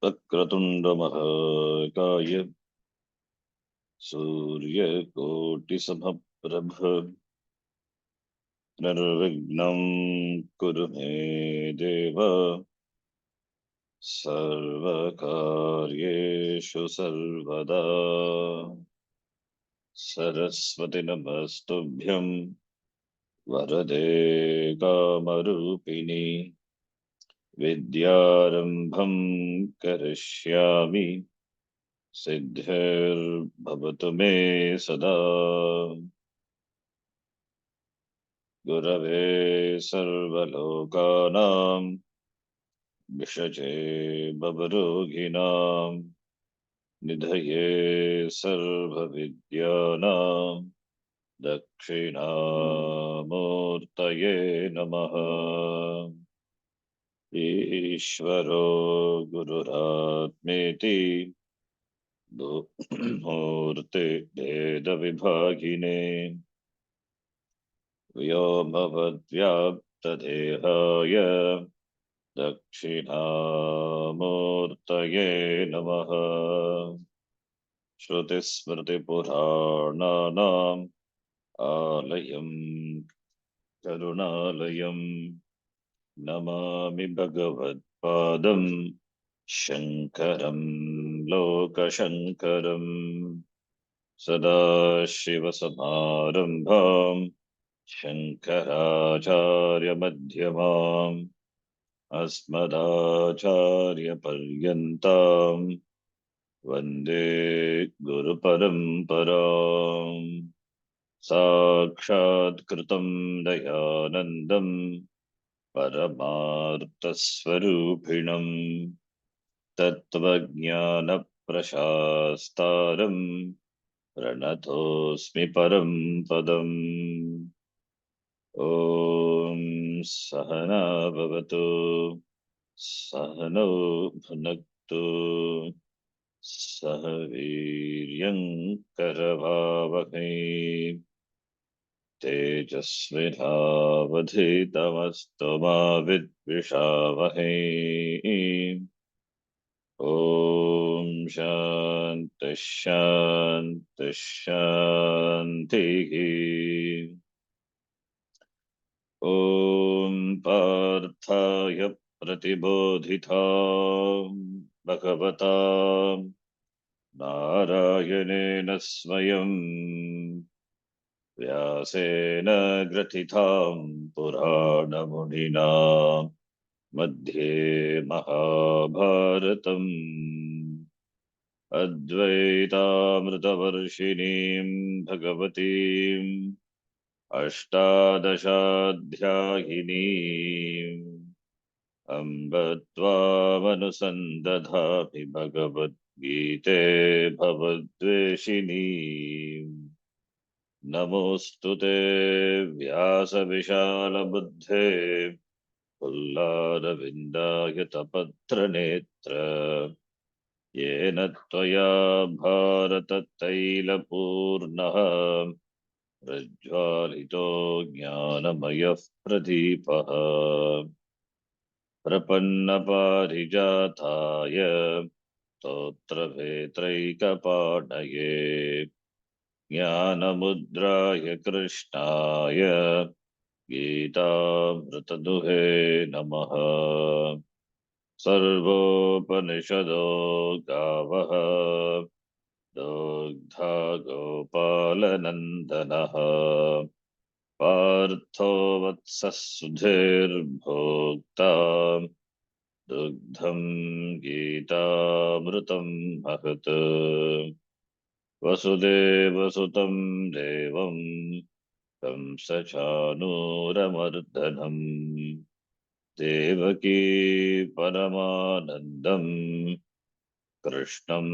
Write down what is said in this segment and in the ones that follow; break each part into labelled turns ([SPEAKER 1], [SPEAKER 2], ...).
[SPEAKER 1] वक्रतुण्डमहाकाय सूर्यकोटिसमप्रभ निर्विघ्नं कुरु मे देव सर्वकार्येषु सर्वदा सरस्वति नमस्तुभ्यं वरदे कामरूपिणि विद्यारम्भं करिष्यामि सिद्धिर्भवतु मे सदा गुरवे सर्वलोकानां विषजे भवरोगिणां निधये सर्वविद्यानां दक्षिणामूर्तये नमः। ईश्वरो गुरुरात्मेति मूर्ति भेदविभागिने व्योमवद्व्याप्तदेहाय दक्षिणामूर्तये नमः। श्रुतिस्मृतिपुराणानाम् आलयं करुणालयं नमामि भगवत्पादं शङ्करं लोकशङ्करम् सदाशिवसमारम्भां शङ्कराचार्यमध्यमाम् अस्मदाचार्यपर्यन्तां वन्दे गुरुपरम्पराम्। साक्षात्कृतं दयानन्दं परमार्थस्वरूपिणं तत्त्वज्ञानप्रशास्तारं प्रणतोऽस्मि परं पदम्। ॐ सहना भवतु सहनौ भुनक्तु सह वीर्यं करवावहै तेजस्विनावधीतमस्तु मा विद्विषावहै। ॐ शान्ति शान्ति शान्तिः। ॐ पार्थाय प्रतिबोधितां भगवता नारायणेन स्वयं व्यासेन ग्रथितां पुराणमुनिना मध्ये महाभारतम् अद्वैतामृतवर्षिणीं भगवतीम् अष्टादशाध्यायिनीम् अम्ब त्वामनुसन्दधामि भगवद्गीते भवद्वेषिणीम्। नमोऽस्तु ते व्यासविशालबुद्धे पुल्लारविन्दायतपत्रनेत्र येन त्वया भारततैलपूर्णः प्रज्वालितो ज्ञानमयः प्रदीपः प्रपन्नपारिजाताय स्तोत्रवेत्रैकपाणये ज्ञानमुद्राय कृष्णाय गीतामृतदुहे नमः। सर्वोपनिषदो गावः दोग्धा गोपालनन्दनः पार्थो वत्सः सुधीर्भोक्ता दुग्धं गीतामृतं महत्। वसुदेवसुतं देवं कंसचाणूरमर्दनम् देवकी परमानन्दम् कृष्णं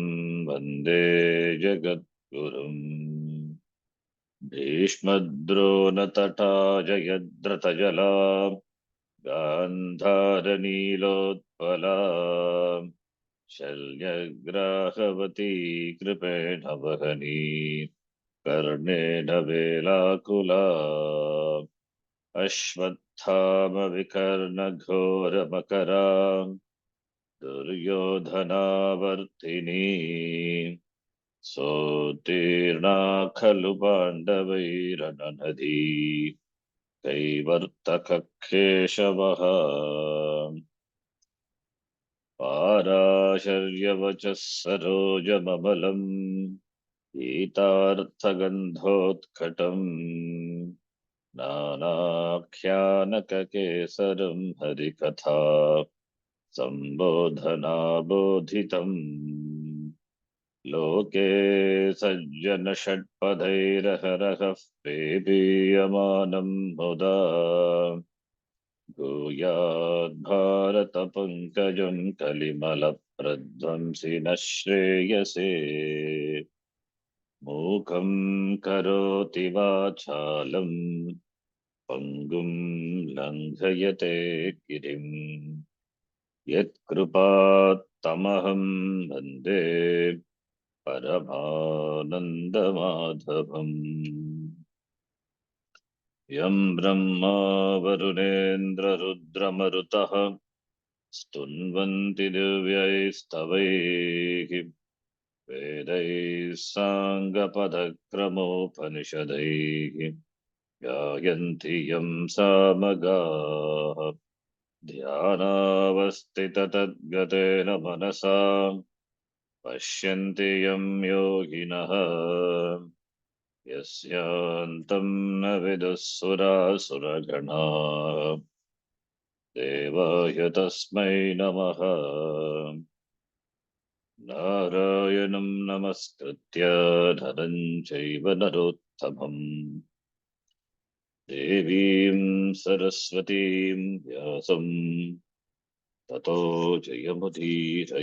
[SPEAKER 1] वन्दे जगद्गुरुम्। भीष्मद्रोणतटा जयद्रथजला गान्धारनीलोत्पला शल्यग्राहवती कृपेण वहनी कर्णेन वेलाकुला अश्वत्थामविकर्णघोरमकरा दुर्योधनावर्तिनी सोत्तीर्णा खलु पाण्डवैरननधी कैवर्तककेशवः पाराशर्यवचः सरोजममलम् गीतार्थगन्धोत्कटम् नानाख्यानककेसरम् हरिकथा सम्बोधनाबोधितम् लोके सज्जनषट्पदैरहरहः पेपीयमानम् मुदा भूयाद्भारतपङ्कजम् कलिमलप्रध्वंसिनः श्रेयसे मूकम् करोति वाचालम् पङ्गुम् लङ्घयते गिरिम् यत्कृपात्तमहं वन्दे परमानन्दमाधवम् यं ब्रह्मा वरुणेन्द्ररुद्रमरुतः स्तुन्वन्ति दिव्यैस्तवैः वेदैः साङ्गपदक्रमोपनिषदैः गायन्ति यं सामगाः ध्यानावस्थिततद्गतेन मनसा पश्यन्ति यं योगिनः यस्यान्तं न विदुःसुरासुरगणाः देवाय तस्मै नमः नारायणं नमस्कृत्य नरं चैव नरोत्तमम् देवीं सरस्वतीं व्यासं ततो जयमुदीरयेत्।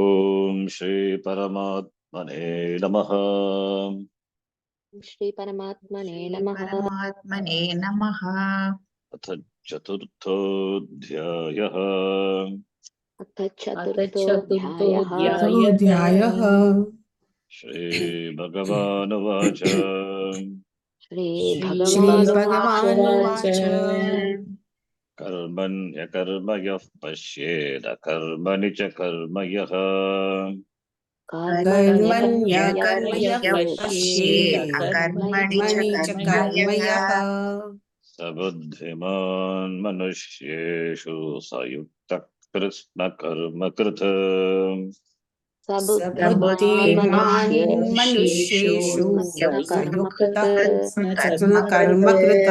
[SPEAKER 1] ओम श्री परमात्मने नमः।
[SPEAKER 2] श्री परमात्मने
[SPEAKER 3] नमः।
[SPEAKER 1] अथ चतुर्थोऽध्यायः।
[SPEAKER 2] अथ चतुर्थोऽध्यायः।
[SPEAKER 1] श्री भगवानुवाच
[SPEAKER 2] श्रीभगवानुवाच
[SPEAKER 1] कर्मण्यकर्म यः पश्येद कर्मणि च कर्म यः
[SPEAKER 2] कर्मण्यकर्म यः
[SPEAKER 3] पश्येत् अकर्मणि च कर्म यः
[SPEAKER 1] स बुद्धिमान् मनुष्येषु स युक्तः कृत्स्नकर्म कृत्
[SPEAKER 2] सबुद्धिमान् मनुष्येषु कर्म
[SPEAKER 3] कर्मकृत्।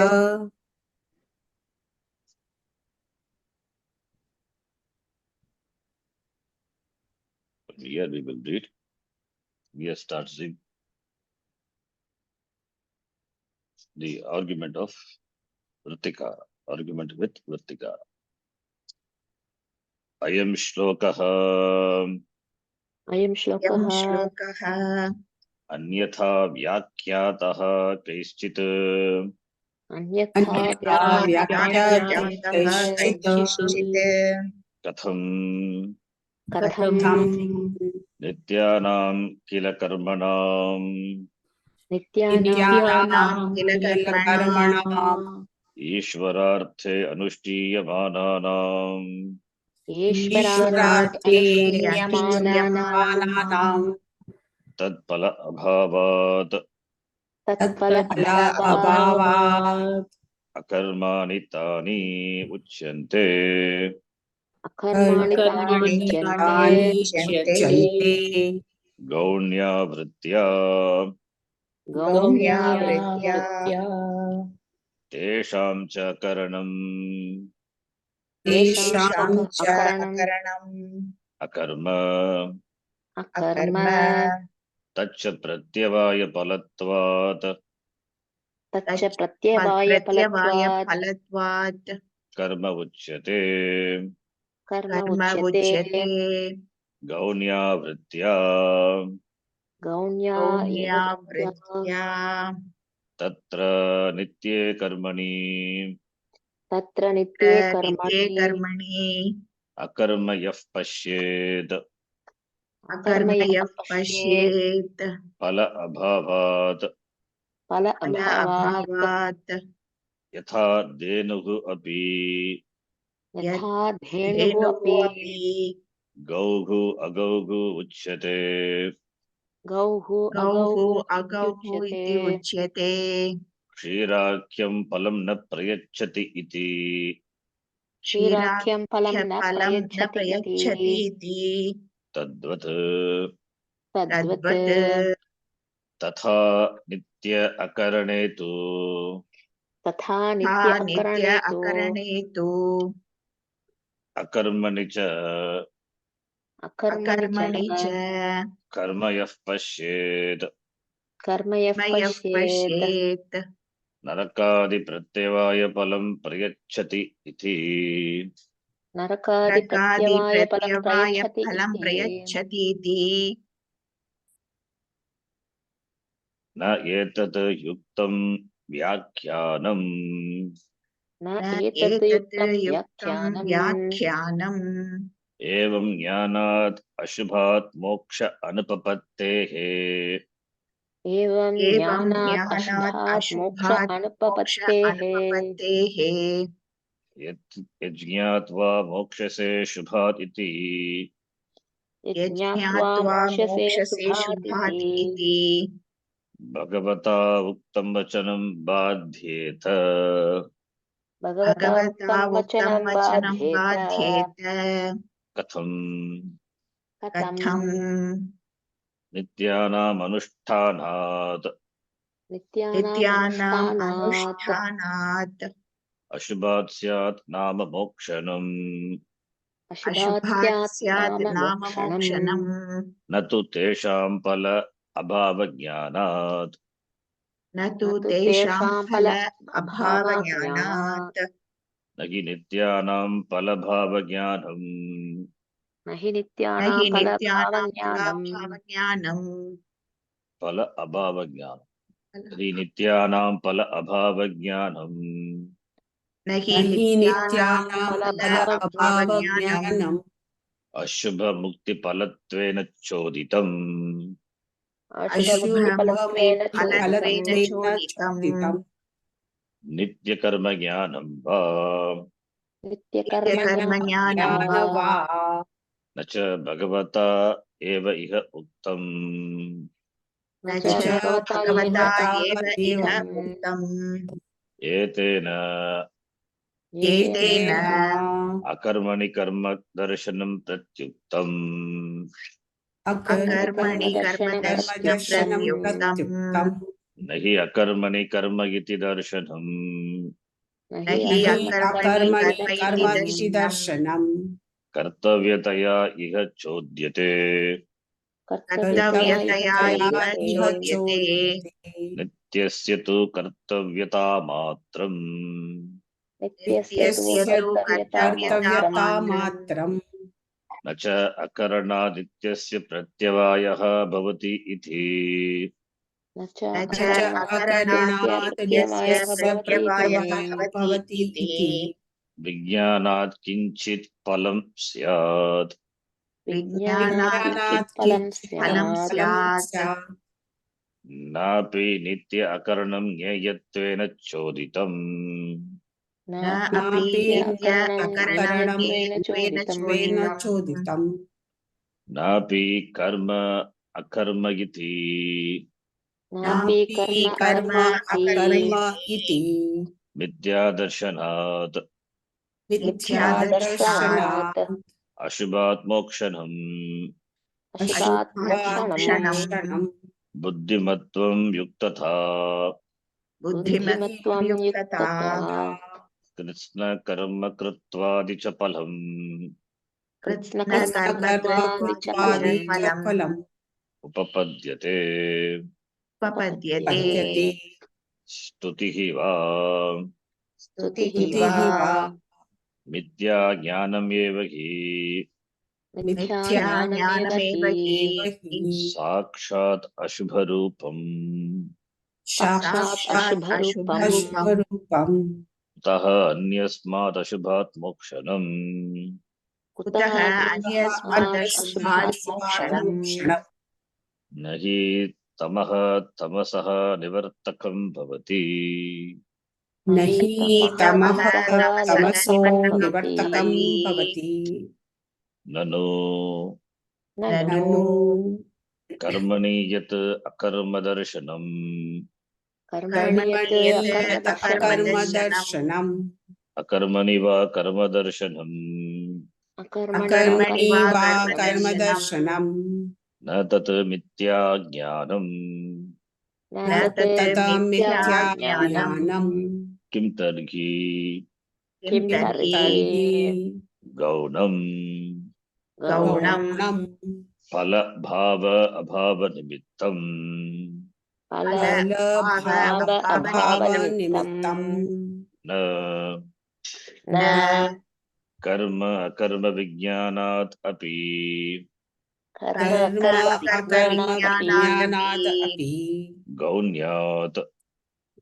[SPEAKER 1] Here we will read. We are starting the argument of Vritika. Argument with Vritika. Ayam shlokaha
[SPEAKER 2] अयं श्लोकः
[SPEAKER 1] अन्यथा व्याख्यातः कैश्चित्
[SPEAKER 2] अन्यथा
[SPEAKER 3] व्याख्यातः कैश्चित्
[SPEAKER 2] कथं
[SPEAKER 1] नित्यानां किल कर्मणाम्
[SPEAKER 3] नित्यानां किल कर्मणाम्
[SPEAKER 1] ईश्वरार्थे अनुष्ठीयमानानाम्
[SPEAKER 2] ईश्वरार्थे
[SPEAKER 3] अनुष्ठीयमानानां
[SPEAKER 1] तत्फल अभावात्
[SPEAKER 2] तत्फल
[SPEAKER 3] अभावात्
[SPEAKER 1] अकर्माणि तानि उच्यन्ते
[SPEAKER 2] अकर्माणि तानि
[SPEAKER 3] उच्यन्ते
[SPEAKER 1] गौण्या
[SPEAKER 3] गौण्यवृत्त्या
[SPEAKER 1] तेषां च करणम्
[SPEAKER 3] तेषां च अकरणम्
[SPEAKER 1] अकर्म
[SPEAKER 3] अकर्म
[SPEAKER 1] तच्च प्रत्यवाय फलत्वात्
[SPEAKER 2] तच्च प्रत्यवाय फलत्वात्
[SPEAKER 1] कर्म उच्यते
[SPEAKER 3] कर्म उच्यते
[SPEAKER 1] गौण्या वृत्त्या
[SPEAKER 3] गौण्यवृत्त्या
[SPEAKER 1] तत्र नित्ये कर्मणि
[SPEAKER 2] तत्र नित्ये
[SPEAKER 3] कर्मणि
[SPEAKER 1] अकर्म यः पश्येत्
[SPEAKER 3] अकर्मयः पश्येत्
[SPEAKER 1] फल अभावात्
[SPEAKER 2] फल
[SPEAKER 3] फल
[SPEAKER 2] अभावात्
[SPEAKER 3] अभावात्
[SPEAKER 1] यथा धेनुः अपि
[SPEAKER 2] यथा धेनुः
[SPEAKER 3] धेनुः
[SPEAKER 2] अपि
[SPEAKER 3] अपि
[SPEAKER 1] गौः अगौः उच्यते
[SPEAKER 2] गौः
[SPEAKER 3] गौः
[SPEAKER 2] अगौः
[SPEAKER 3] अगौः
[SPEAKER 2] इत्युच्यते
[SPEAKER 3] इति उच्यते
[SPEAKER 1] क्षीराख्यं फलं न प्रयच्छति इति
[SPEAKER 2] क्षीराख्यं फलं न
[SPEAKER 3] क्षीराख्यफलं न
[SPEAKER 2] प्रयच्छति इति
[SPEAKER 3] प्रयच्छति इति
[SPEAKER 1] तद्वत्
[SPEAKER 2] तद्वत्
[SPEAKER 3] तद्वत्
[SPEAKER 1] तथा नित्य अकरणे तु
[SPEAKER 2] तथा
[SPEAKER 3] तथा
[SPEAKER 2] नित्य
[SPEAKER 3] नित्य
[SPEAKER 2] अकरणे तु
[SPEAKER 3] अकरणे तु
[SPEAKER 1] अकर्मणि च
[SPEAKER 2] अकर्मणि
[SPEAKER 3] अकर्मणि च
[SPEAKER 1] कर्म यः पश्येत्
[SPEAKER 2] कर्म यः
[SPEAKER 3] मयः
[SPEAKER 2] पश्येत्
[SPEAKER 3] पश्येत्
[SPEAKER 1] नरकादिप्रत्यवाय फलं प्रयच्छति इति
[SPEAKER 2] नरकादिप्रत्यवाय फलं
[SPEAKER 3] प्रत्यवाय
[SPEAKER 2] प्रयच्छति
[SPEAKER 3] फलं
[SPEAKER 2] इति
[SPEAKER 3] प्रयच्छति इति
[SPEAKER 1] न एतत् युक्तं व्याख्यानम्
[SPEAKER 2] न
[SPEAKER 3] न
[SPEAKER 2] एतत्
[SPEAKER 3] एतत्
[SPEAKER 2] युक्तं
[SPEAKER 3] युक्तं
[SPEAKER 2] व्याख्यानम्
[SPEAKER 3] व्याख्यानम्
[SPEAKER 1] एवं ज्ञानात् अशुभात् मोक्ष अनुपपत्तेः
[SPEAKER 2] एवं
[SPEAKER 3] एवं
[SPEAKER 2] ज्ञानात्
[SPEAKER 3] ज्ञानात्
[SPEAKER 2] अशुभात् मोक्ष
[SPEAKER 3] अशुभात् मोक्ष
[SPEAKER 2] अनुपपत्तेः
[SPEAKER 3] अनुपपत्तेः
[SPEAKER 1] यज्ञात्वा मोक्षसे शुभात् इति
[SPEAKER 2] यज्ञात्वा
[SPEAKER 3] यज्ञात्वा
[SPEAKER 2] मोक्ष्यसे
[SPEAKER 3] मोक्षसे
[SPEAKER 2] शुभात्
[SPEAKER 3] शुभात्
[SPEAKER 2] इति
[SPEAKER 3] इति
[SPEAKER 1] भगवता उक्तं वचनं बाध्येत
[SPEAKER 2] भगवता
[SPEAKER 3] भगवता
[SPEAKER 2] उक्तं
[SPEAKER 3] उक्तं
[SPEAKER 2] वचनं
[SPEAKER 3] वचनं
[SPEAKER 2] बाध्येत
[SPEAKER 3] बाध्येत
[SPEAKER 1] कथम्
[SPEAKER 2] कथम्
[SPEAKER 3] कथम्
[SPEAKER 1] नित्यानामनुष्ठानात्
[SPEAKER 2] नित्यानाम्
[SPEAKER 3] नित्यानाम्
[SPEAKER 2] अनुष्ठानात्
[SPEAKER 3] अनुष्ठानात्
[SPEAKER 1] अशुभात् स्यात् नाम मोक्षणम्
[SPEAKER 2] अशुभात्
[SPEAKER 3] अशुभात्
[SPEAKER 2] स्यात्
[SPEAKER 3] स्यात्
[SPEAKER 2] नाम
[SPEAKER 3] नाम
[SPEAKER 2] मोक्षणम्
[SPEAKER 3] मोक्षणम्
[SPEAKER 1] न तु तेषां फल अभावज्ञानात्
[SPEAKER 3] न तु
[SPEAKER 2] न तु
[SPEAKER 3] तेषां
[SPEAKER 2] तेषां
[SPEAKER 3] फल
[SPEAKER 2] अभावज्ञानात्
[SPEAKER 3] अभावज्ञानात्
[SPEAKER 1] न हि नित्यानां फलभावज्ञानम्
[SPEAKER 2] न हि
[SPEAKER 3] न
[SPEAKER 2] नित्यानां
[SPEAKER 3] हि नित्यानां
[SPEAKER 2] फलभावज्ञानम्
[SPEAKER 3] फलाभावज्ञानम्
[SPEAKER 1] फल अभावज्ञानम् यदि नित्यानां फल अभावज्ञानम्
[SPEAKER 3] न हि
[SPEAKER 2] न हि
[SPEAKER 3] नित्यानां
[SPEAKER 2] नित्यानां
[SPEAKER 3] फल
[SPEAKER 2] फलभावज्ञानम्
[SPEAKER 3] अभावज्ञानम्
[SPEAKER 1] अशुभमुक्तिफलत्वेन चोदितम्
[SPEAKER 2] अशुभमुक्तिफलत्वेन चोदितम्
[SPEAKER 3] अशुभमुक्तिफलत्वेन चोदितम्
[SPEAKER 1] नित्यकर्मज्ञानं वा
[SPEAKER 2] नित्यकर्मज्ञानं वा
[SPEAKER 3] नित्यकर्मज्ञानं वा
[SPEAKER 1] न च भगवता एव इह उक्तम्
[SPEAKER 2] न
[SPEAKER 3] न
[SPEAKER 2] च
[SPEAKER 3] च
[SPEAKER 2] भगवता इह
[SPEAKER 3] भगवता एव इह
[SPEAKER 2] उक्तम्
[SPEAKER 3] उक्तम्
[SPEAKER 1] एतेन
[SPEAKER 2] एतेन
[SPEAKER 3] एतेन
[SPEAKER 1] अकर्मणि कर्म दर्शनं प्रत्युक्तम्
[SPEAKER 3] अकर्मणि
[SPEAKER 2] कर्मदर्शनं
[SPEAKER 3] कर्मदर्शनं
[SPEAKER 2] प्रत्युक्तम्
[SPEAKER 3] प्रत्युक्तम्
[SPEAKER 1] न हि अकर्मणि कर्म इति दर्शनम्
[SPEAKER 2] न
[SPEAKER 3] न
[SPEAKER 2] हि
[SPEAKER 3] हि
[SPEAKER 2] अकर्मणि
[SPEAKER 3] अकर्मणि
[SPEAKER 2] कर्म
[SPEAKER 3] कर्म इति
[SPEAKER 2] दर्शनम्
[SPEAKER 3] दर्शनम्
[SPEAKER 1] कर्तव्यतया इह चोद्यते
[SPEAKER 2] कर्तव्यतया इह
[SPEAKER 3] कर्तव्यतया इह
[SPEAKER 2] चोद्यते
[SPEAKER 3] चोद्यते
[SPEAKER 1] नित्यस्य तु कर्तव्यता मात्रम्
[SPEAKER 2] नित्यस्य तु
[SPEAKER 3] नित्यस्य तु
[SPEAKER 2] कर्तव्यता
[SPEAKER 3] कर्तव्यता
[SPEAKER 2] मात्रम्
[SPEAKER 3] मात्रम्
[SPEAKER 1] न च अकरणादित्यस्य प्रत्यवायः भवति इति
[SPEAKER 2] न च
[SPEAKER 3] न च
[SPEAKER 2] अकरणादित्यस्य
[SPEAKER 3] अकरणात् नित्यस्य
[SPEAKER 2] प्रत्यवायः भवति
[SPEAKER 3] प्रत्यवायः
[SPEAKER 2] इति
[SPEAKER 3] भवति इति
[SPEAKER 1] विज्ञानात् किञ्चित् फलं स्यात्
[SPEAKER 2] विज्ञानात्
[SPEAKER 3] विज्ञानात्
[SPEAKER 2] किञ्चित् फलं
[SPEAKER 3] किञ्चित् फलं
[SPEAKER 2] स्यात्
[SPEAKER 3] स्यात्
[SPEAKER 1] नापि नित्य अकरणं ज्ञेयत्वेन चोदितम्
[SPEAKER 3] नापि
[SPEAKER 2] नित्य
[SPEAKER 3] नित्य
[SPEAKER 2] अकरणं
[SPEAKER 3] अकरणं
[SPEAKER 2] ज्ञेयत्वेन
[SPEAKER 3] ज्ञेयत्वेन
[SPEAKER 2] चोदितम्
[SPEAKER 3] चोदितम्
[SPEAKER 1] नापि कर्म अकर्म इति
[SPEAKER 2] नापि कर्म
[SPEAKER 3] कर्म
[SPEAKER 2] अकर्म इति
[SPEAKER 3] अकर्म इति
[SPEAKER 1] मिथ्यादर्शनात्
[SPEAKER 2] मिथ्यादर्शनात्
[SPEAKER 3] मिथ्यादर्शनात्
[SPEAKER 1] अशुभात् मोक्षणम्
[SPEAKER 2] अशुभात् मोक्षणम्
[SPEAKER 3] अशुभाक्षणम्
[SPEAKER 1] बुद्धिमत्वं युक्तथा
[SPEAKER 2] बुद्धिमत्वं
[SPEAKER 3] बुद्धिमत्युक्तता
[SPEAKER 2] युक्तता
[SPEAKER 1] कृत्स्नकर्म कृत्वादि च फलम्
[SPEAKER 2] कृत्स्नकर्म
[SPEAKER 3] कृत्स्नकर्म
[SPEAKER 2] कृत्वादि च
[SPEAKER 3] कृत्वा
[SPEAKER 2] फलम्
[SPEAKER 3] फलम्
[SPEAKER 1] उपपद्यते
[SPEAKER 3] उपपद्यते
[SPEAKER 2] उपपद्यते
[SPEAKER 1] स्तुतिः वा
[SPEAKER 2] स्तुतिः
[SPEAKER 3] स्तुतिः
[SPEAKER 2] वा
[SPEAKER 3] वा
[SPEAKER 1] मिथ्या ज्ञानमेव हि
[SPEAKER 2] मिथ्या
[SPEAKER 3] मिथ्या
[SPEAKER 2] ज्ञानमेव हि
[SPEAKER 3] ज्ञानमेव हि
[SPEAKER 1] साक्षात् अशुभरूपम्
[SPEAKER 2] साक्षात्
[SPEAKER 3] साक्षात्
[SPEAKER 2] अशुभरूपम्
[SPEAKER 3] अशुभरूपम्
[SPEAKER 1] अतः अन्यस्मात् अशुभात् मोक्षणम्
[SPEAKER 2] कुतः अन्यस्मात् अशुभात् मोक्षणम्
[SPEAKER 1] न हि तमः तमसः निवर्तकं भवति
[SPEAKER 3] न हि तमः तमसो
[SPEAKER 2] निवर्तकं
[SPEAKER 3] निवर्तकं भवति
[SPEAKER 1] ननु
[SPEAKER 3] ननु
[SPEAKER 1] कर्मणि यत् अकर्मदर्शनम्
[SPEAKER 3] कर्मणि यत् अकर्मदर्शनम्
[SPEAKER 1] अकर्मणि वा कर्मदर्शनम्
[SPEAKER 3] अकर्मणि वा कर्मदर्शनम्
[SPEAKER 1] न तत् मिथ्या ज्ञानम्
[SPEAKER 3] न तत् मिथ्या ज्ञानम्
[SPEAKER 1] किं तर्हि
[SPEAKER 2] किं तर्हि
[SPEAKER 1] गौणम्
[SPEAKER 3] गौणम्
[SPEAKER 1] फलभाव अभावनिमित्तम्
[SPEAKER 3] फलभाव अभावनिमित्तम्
[SPEAKER 1] न कर्म अकर्म विज्ञानात् अपि
[SPEAKER 3] कर्म अकर्म विज्ञानाद् अपि
[SPEAKER 1] गौण्यात्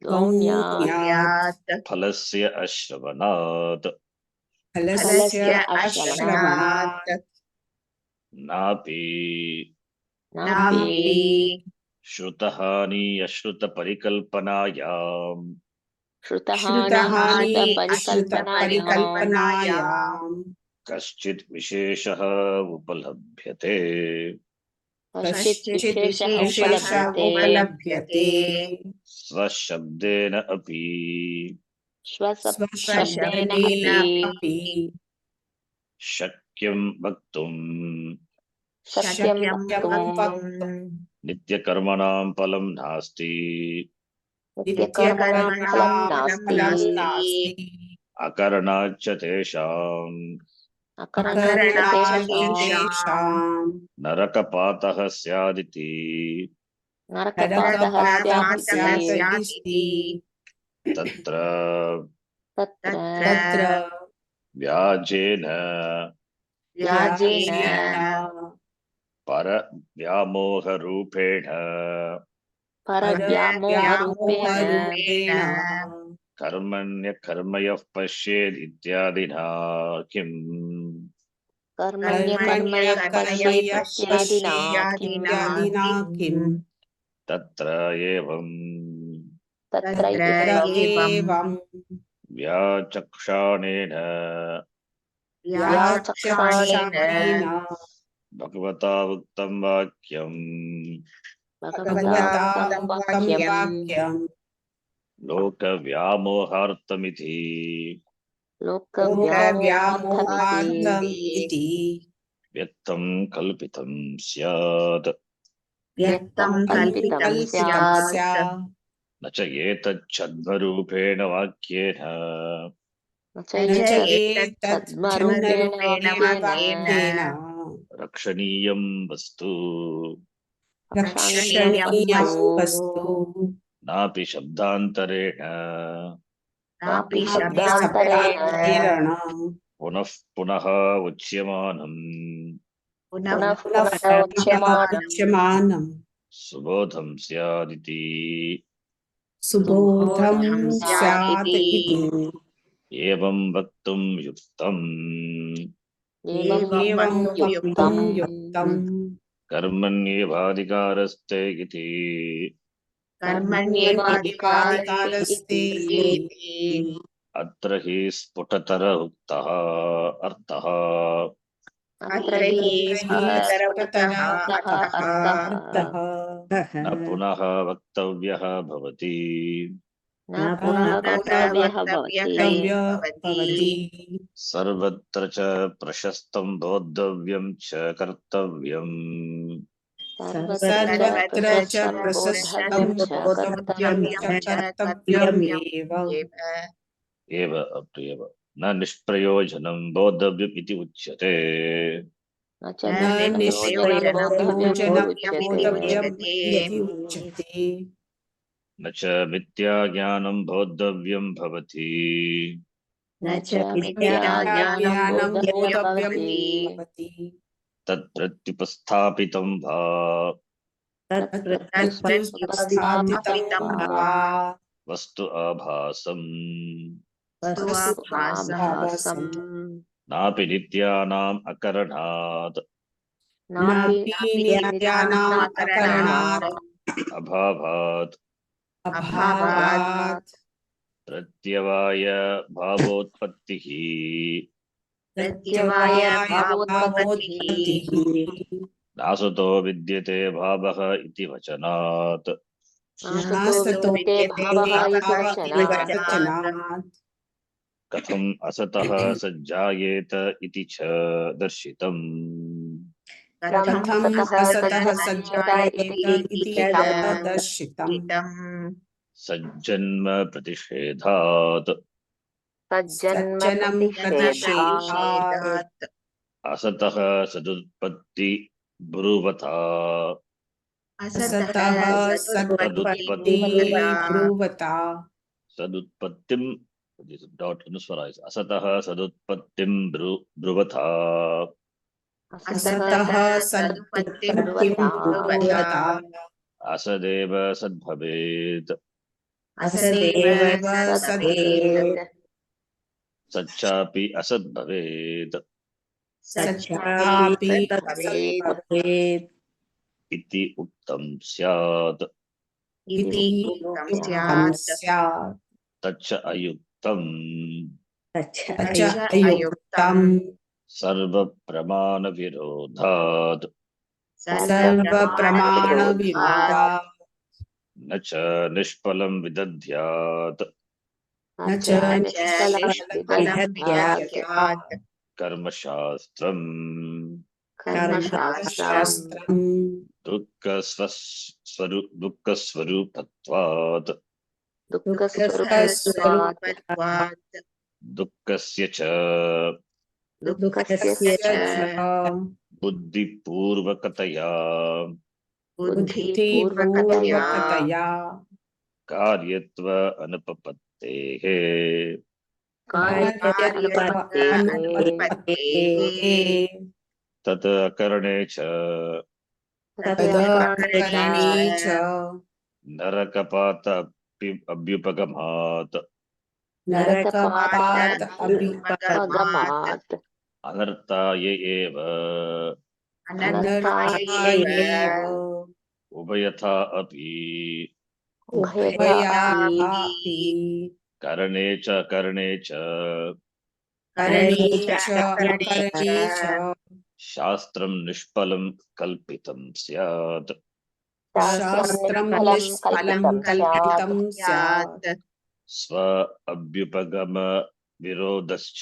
[SPEAKER 3] गौण्यात्
[SPEAKER 1] फलस्य अश्रवणात्
[SPEAKER 3] फलस्य अश्रवणात्
[SPEAKER 1] नापि
[SPEAKER 3] नापि
[SPEAKER 1] श्रुतहानि अश्रुतपरिकल्पनायाम्
[SPEAKER 3] श्रुतहानि अश्रुतपरिकल्पनायाम्
[SPEAKER 1] कश्चित् विशेषः उपलभ्यते
[SPEAKER 3] कश्चित् विशेषः उपलभ्यते
[SPEAKER 1] स्वशब्देन अपि
[SPEAKER 3] स्वशब्देन अपि
[SPEAKER 1] शक्यं वक्तुम्
[SPEAKER 3] शक्यं वक्तुम्
[SPEAKER 1] नित्यकर्मणां फलं नास्ति
[SPEAKER 3] नित्यकर्मणां फलं नास्ति
[SPEAKER 1] अकरणाच्च तेषाम्
[SPEAKER 3] अकरणाच्च तेषाम्
[SPEAKER 1] नरकपातः स्यादिति
[SPEAKER 3] नरकपातः स्यादिति
[SPEAKER 1] तत्र
[SPEAKER 2] तत्र
[SPEAKER 1] व्याजेन परव्यामोहरूपेण
[SPEAKER 2] परव्यामोहरूपेण
[SPEAKER 1] कर्मण्यकर्मयः पश्येद् इत्यादिना किम्
[SPEAKER 2] कर्मण्यकर्मयः पश्येदित्यादिना
[SPEAKER 3] इत्यादिना किम्
[SPEAKER 1] तत्र एवम्
[SPEAKER 2] तत्र
[SPEAKER 3] एवम्
[SPEAKER 1] व्याचक्षाणेन
[SPEAKER 3] व्याचक्षाणेन
[SPEAKER 1] भगवता उक्तं वाक्यम्
[SPEAKER 3] भगवता उक्तं वाक्यम्
[SPEAKER 1] लोकव्यामोहार्थमिति
[SPEAKER 3] लोकव्यामोहार्थम् इति
[SPEAKER 1] व्यक्तं कल्पितं स्यात्
[SPEAKER 3] व्यक्तं कल्पितं स्यात्
[SPEAKER 1] न च एतच्छद्मरूपेण वाक्येन
[SPEAKER 3] न च एतत् छद्मरूपेण वाक्येन
[SPEAKER 1] रक्षणीयं वस्तु
[SPEAKER 3] रक्षणीयं वस्तु
[SPEAKER 1] नापि शब्दान्तरेण पुनः पुनः उच्यमानम्
[SPEAKER 3] उच्यमानम्
[SPEAKER 1] सुबोधं स्यादिति
[SPEAKER 3] सुबोधं स्यात् इति
[SPEAKER 1] एवं वक्तुं युक्तम्
[SPEAKER 3] एवं वक्तुं युक्तम्
[SPEAKER 1] कर्मण्येवाधिकारस्ते इति
[SPEAKER 3] कर्मण्येवाधिकारस्ते इति
[SPEAKER 1] अत्र हि स्फुटतर उक्तः अर्थः
[SPEAKER 3] अत्र हि स्फुटतर अर्थः
[SPEAKER 1] न पुनः वक्तव्यः भवति
[SPEAKER 2] न पुनः वक्तव्यः भवति
[SPEAKER 1] सर्वत्र च प्रशस्तं बोद्धव्यं च कर्तव्यम्
[SPEAKER 3] सर्वत्र च प्रशस्तं बोद्धव्यं च कर्तव्यमेव
[SPEAKER 1] एव न निष्प्रयोजनं बोद्धव्यम् इति उच्यते
[SPEAKER 2] न च
[SPEAKER 3] न
[SPEAKER 2] निष्प्रयोजनं
[SPEAKER 3] बोद्धव्यम् इति उच्यते
[SPEAKER 1] न च मिथ्याज्ञानं बोद्धव्यं भवति
[SPEAKER 2] न च मिथ्याज्ञानं बोद्धव्यं भवति
[SPEAKER 1] तत्प्रत्युपस्थापितं वा
[SPEAKER 3] तत्प्रत्युपस्थापितं वा
[SPEAKER 1] वस्तु आभासम्
[SPEAKER 2] आभासम्
[SPEAKER 1] नापि नित्यानाम् अकरणात्
[SPEAKER 2] नापि
[SPEAKER 3] नित्यानाम् अकरणात्
[SPEAKER 1] अभावात्
[SPEAKER 3] अभावात्
[SPEAKER 1] प्रत्यवाय भावोत्पत्तिः
[SPEAKER 2] प्रत्यवाय भावोत्पत्तिः
[SPEAKER 3] भावोत्पत्तिः
[SPEAKER 1] नासतो विद्यते भावः इति वचनात्
[SPEAKER 2] नासतो
[SPEAKER 3] नासतो
[SPEAKER 2] विद्यते भावः इति
[SPEAKER 3] भावः इति
[SPEAKER 2] वचनात्
[SPEAKER 3] वचनात्
[SPEAKER 1] कथम् असतः सज्जायेत इति च दर्शितम्
[SPEAKER 3] कथम्
[SPEAKER 2] असतः
[SPEAKER 3] असतः
[SPEAKER 2] सज्जायेत
[SPEAKER 3] सज्जायेत
[SPEAKER 2] इति
[SPEAKER 3] इति
[SPEAKER 2] लिखितम्
[SPEAKER 3] च दर्शितम्
[SPEAKER 1] सज्जन्म प्रतिषेधात्
[SPEAKER 2] तज्जन्म
[SPEAKER 3] सज्जनम्
[SPEAKER 2] प्रतिषेधात्
[SPEAKER 3] प्रतिषेधात्
[SPEAKER 1] असतः सदुत्पत्ति ब्रुवता
[SPEAKER 3] असतः सदुत्पत्ति ब्रुवता
[SPEAKER 1] सदुत्पत्तिम् डॉट अनुस्वराय असतः सदुत्पत्तिम् ब्रुवता
[SPEAKER 3] असतः सदुत्पत्तिम् ब्रुवता
[SPEAKER 1] असदेव सद्भवेत्
[SPEAKER 3] असदेव सद्भवेत्
[SPEAKER 2] सद्भवेत्
[SPEAKER 1] सच्चापि असद्भवेत्
[SPEAKER 3] सच्चापि
[SPEAKER 2] सद्भवेत्
[SPEAKER 3] सद्भवेत्
[SPEAKER 1] इति उक्तं स्यात्
[SPEAKER 3] इति उक्तं स्यात्
[SPEAKER 1] तच्च अयुक्तम्
[SPEAKER 3] तच्च अयुक्तम्
[SPEAKER 1] सर्वप्रमाणविरोधात्
[SPEAKER 3] सर्वप्रमाणविरोधात्
[SPEAKER 1] न च निष्फलं विदध्यात्
[SPEAKER 3] न च
[SPEAKER 2] निष्फलमिदध्यात्
[SPEAKER 3] विदध्यात्
[SPEAKER 1] कर्मशास्त्रम्
[SPEAKER 2] कर्मशास्त्रम्
[SPEAKER 3] कर्मशास्त्रम्
[SPEAKER 1] दुःखस्वरूपत्वात्
[SPEAKER 2] दुःखस्वरूपत्वात्
[SPEAKER 1] दुःखस्य च
[SPEAKER 2] दुःखस्य
[SPEAKER 3] दुःखस्य
[SPEAKER 2] च
[SPEAKER 3] च
[SPEAKER 1] बुद्धिपूर्वकतया
[SPEAKER 2] बुद्धिपूर्वकतया
[SPEAKER 3] बुद्धिपूर्वकतया
[SPEAKER 1] कार्यत्व अनुपपत्तेः
[SPEAKER 2] कार्यत्व अनुपपत्तेः
[SPEAKER 3] अनुपत्तेः
[SPEAKER 1] तत् अकरणे च
[SPEAKER 2] तदकरणे च
[SPEAKER 3] तदकरणे च
[SPEAKER 1] नरकपात अभ्युपगमात्
[SPEAKER 3] नरकपात
[SPEAKER 2] नरकपादाभ्युपगमात्
[SPEAKER 1] अनर्थाय एव
[SPEAKER 2] अनर्थाय
[SPEAKER 3] अनर्थाय
[SPEAKER 2] एव
[SPEAKER 3] एव
[SPEAKER 1] उभयथा अपि
[SPEAKER 2] उभयथा अपि
[SPEAKER 3] उभयापि
[SPEAKER 1] करणे च करणे च
[SPEAKER 3] करणे च
[SPEAKER 2] करणे
[SPEAKER 3] अकरणे च
[SPEAKER 1] शास्त्रं निष्फलं कल्पितं स्यात्
[SPEAKER 3] शास्त्रं
[SPEAKER 2] निष्फलं
[SPEAKER 3] निष्फलं
[SPEAKER 2] कल्पितं स्यात्
[SPEAKER 3] कल्पितं स्यात्
[SPEAKER 1] स्व अभ्युपगम विरोधश्च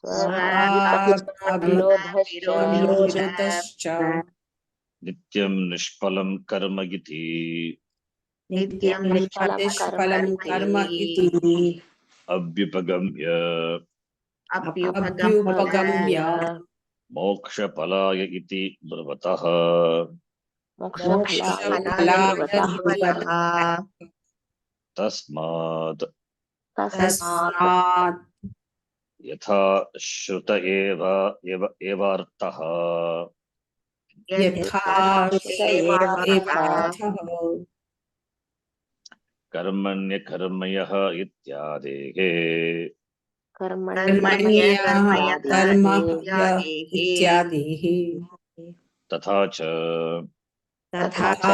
[SPEAKER 2] स्वाभ्युपगमविरोधश्च
[SPEAKER 3] स्वाभिविरोधश्च
[SPEAKER 1] नित्यं निष्फलं कर्म इति
[SPEAKER 2] नित्यं निष्फलं कर्म
[SPEAKER 3] निष्फलं
[SPEAKER 2] इति
[SPEAKER 3] कर्म इति
[SPEAKER 1] अभ्युपगम्य
[SPEAKER 3] अभ्युपगम्य
[SPEAKER 1] मोक्षफलाय इति ब्रुवतः
[SPEAKER 2] मोक्षफलाय इति
[SPEAKER 3] मोक्षफलाय
[SPEAKER 2] ब्रुवतः
[SPEAKER 3] इति
[SPEAKER 1] तस्मात्
[SPEAKER 3] तस्मात्
[SPEAKER 1] यथा श्रुत एवार्थः
[SPEAKER 3] यथा
[SPEAKER 2] श्रुत एवार्थः
[SPEAKER 3] एवार्थः
[SPEAKER 1] कर्मण्यकर्मयः इत्यादेः
[SPEAKER 3] कर्मण्यः कर्मह्य इत्यादिः
[SPEAKER 1] तथा च
[SPEAKER 3] तथा च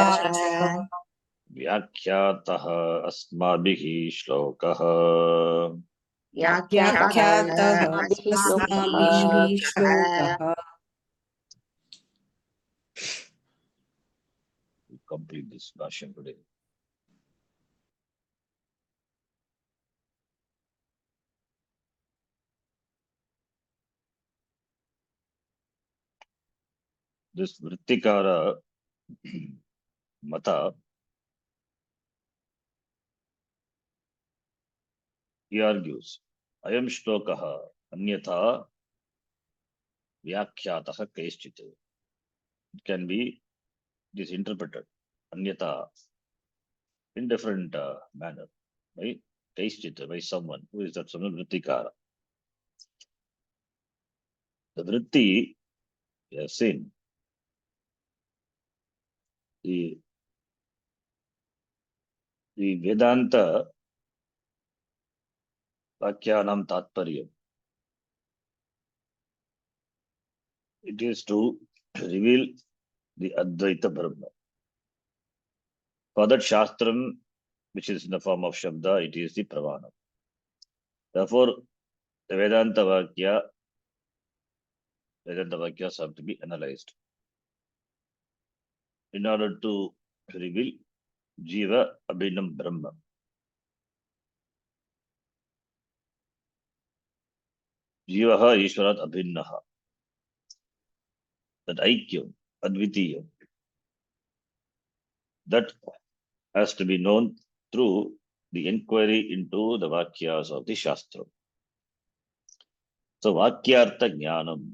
[SPEAKER 1] व्याख्यातः अस्माभिः श्लोकः
[SPEAKER 3] व्याख्यातः
[SPEAKER 2] अस्माभिः श्लोकः
[SPEAKER 3] अस्माभिः श्लोकः
[SPEAKER 1] complete this version today. This Vrittikara Mata, he argues, Ayam Shlokaha Anyatha Vyakhyataha Kaishchit. It can be interpreted Anyatha in different manner by Kaishchit, by someone. Who is that someone? Vrittikara. The Vritti, we have seen, the Vedanta Vakyanam Tatparyam. It is to reveal the Advaita Brahma. For that Shastram, which is in the form of Shabda, it is the Pravana. Therefore, the Vedanta Vakyas have to be analyzed in order to reveal Jiva Abhinam Brahma. Jivaha Ishwarat Abhinnaha. That Aikyam, Advitiyam, that has to be known through the inquiry into the Vakyas of the Shastra. So Vakyartha Jnanam.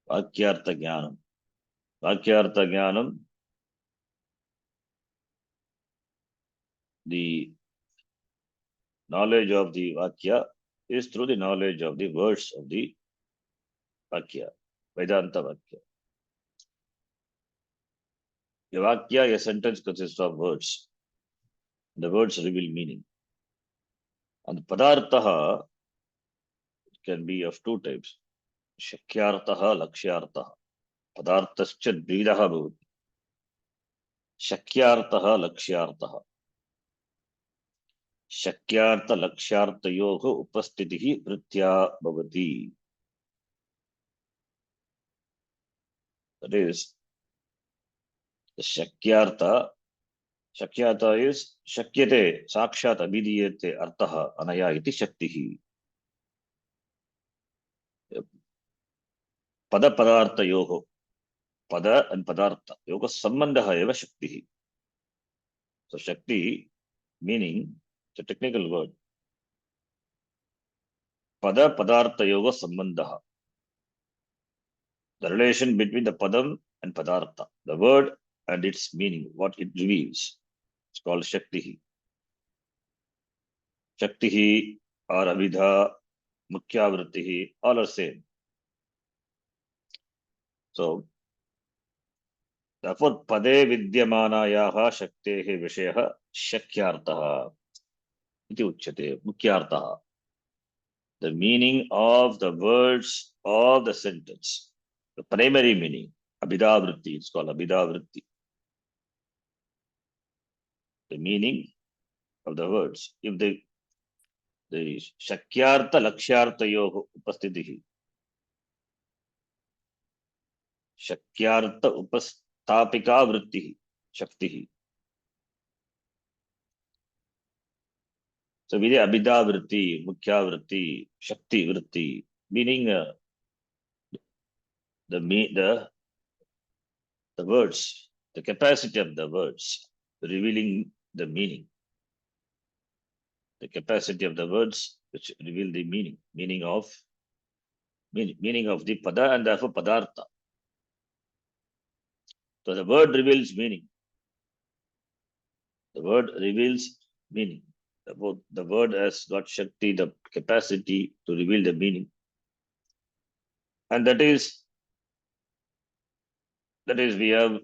[SPEAKER 1] Vakyartha Jnanam. Vakyartha Jnanam, the knowledge of the Vakya is through the knowledge of the words of the Vakya, Vedanta Vakya. A Vakya, a sentence consists of words. The words reveal meaning. And Padarthaha can be of two types. Shakyarthaha, Lakshyarthaha. Padarthascha dvidaha bhavati. Shakyarthaha, Lakshyarthaha. Shakyartha Lakshyarthayoho upastitihi vritya bhavati. That is, the Shakyartha is Shakyate Sakshat Abhidiyate Arthaha Anaya iti Shaktihi. Pada Padartha Yoho. Pada and Padartha. Yoga Sambandaha eva Shaktihi. So Shakti meaning, it's a technical word. Pada Padartha Yoga Sambandaha. The relation between the Padam and Padartha. The word and its meaning, what it reveals. It's called Shaktihi. Shaktihi or Abhidha, Mukhya Vrittihi, all are same. So, therefore, Pade Vidyamanayaha Shaktehe Vishayaha Shakyartaha iti uchyate, Mukyartaha. The meaning of the words of the sentence, the primary meaning, Abhidha Vritti, it's called Abhidha Vritti. The meaning of the words. If the Shakyartha Lakshyartayoho upastitihi. Shakyartha upastapika vrittihi, Shaktihi. So, we have Abhidha Vritti, Mukhya Vritti, Shakti Vritti, meaning the words, the capacity of the words, revealing the meaning. The capacity of the words which reveal the meaning of the pada and therefore padartha. So the word reveals meaning. The word reveals meaning. The word has got Shakti, the capacity to reveal the meaning. And that is we have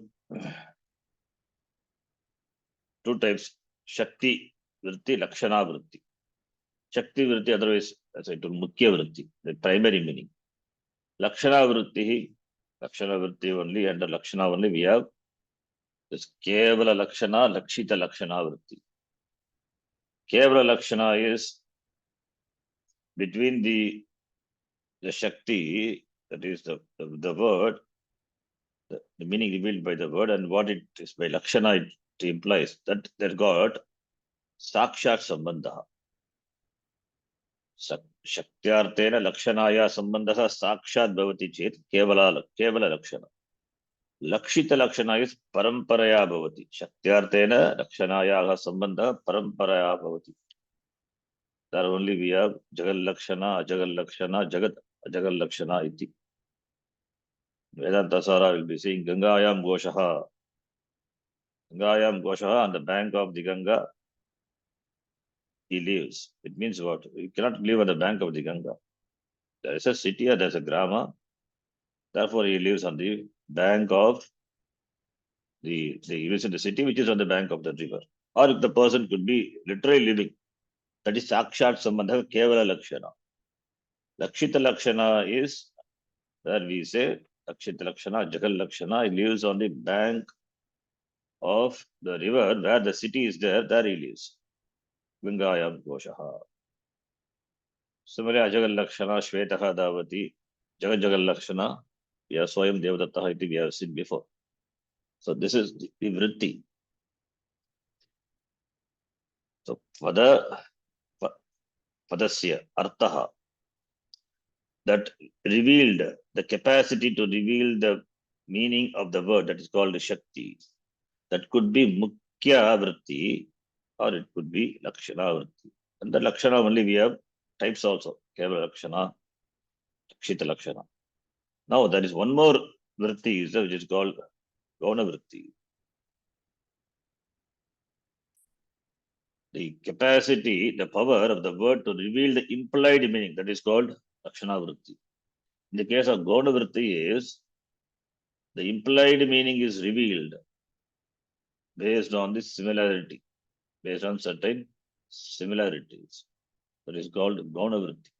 [SPEAKER 1] two types, Shakti Vritti, Lakshana Vritti. Shakti Vritti, otherwise, as I told, Mukhya Vritti, the primary meaning. Lakshana Vritti only, under Lakshana only we have this Kevala Lakshana, Lakshita Lakshana Vritti. Kevala Lakshana is between the Shakti, that is the word, the meaning revealed by the word, and what it is by Lakshana, it implies that there got Sakshat Sambandha. Shakyartena Lakshanaya Sambandha Sakshat Bhavati Chet Kevala Lakshana. Lakshita Lakshana is Paramparaya Bhavati. Shakyartena Lakshanaya Sambandha Paramparaya Bhavati. There only we have Jagal Lakshana, Ajagal Lakshana, Jagat Ajagal Lakshana iti. Vedanta Sara will be saying Gangayam Goshaha. Gangayam Goshaha, on the bank of the Ganga, he lives. It means what? You cannot live on the bank of the Ganga. There is a city or there is a grama. Therefore, he lives on the bank of he lives in the city which is on the bank of the river. Or if the person could be literally living, that is Sakshat Sambandha Kevala Lakshana. Lakshita Lakshana is There we say Akshita Lakshana, Jagal Lakshana. He lives on the bank of the river where the city is there. There he lives. Gangayam Goshaha. Similarly, Ajagal Lakshana, Shvetaha Davati, Jagal Lakshana. Yeah, Swayam Devadatta, I think we have seen before. So this is the vritti. So Padasya, Arthaha, that revealed the capacity to reveal the meaning of the word, that is called Shakti. That could be Mukhya Vritti or it could be Lakshana Vritti. And the Lakshana only we have types also. Kevala Lakshana, Kshita Lakshana. Now there is one more Vritti which is called Gauna Vritti. The capacity, the power of the word to reveal the implied meaning, that is called Lakshana Vritti. In the case of Gauna Vritti is the implied meaning is revealed based on the similarity, based on certain similarities. That is called Gauna Vritti.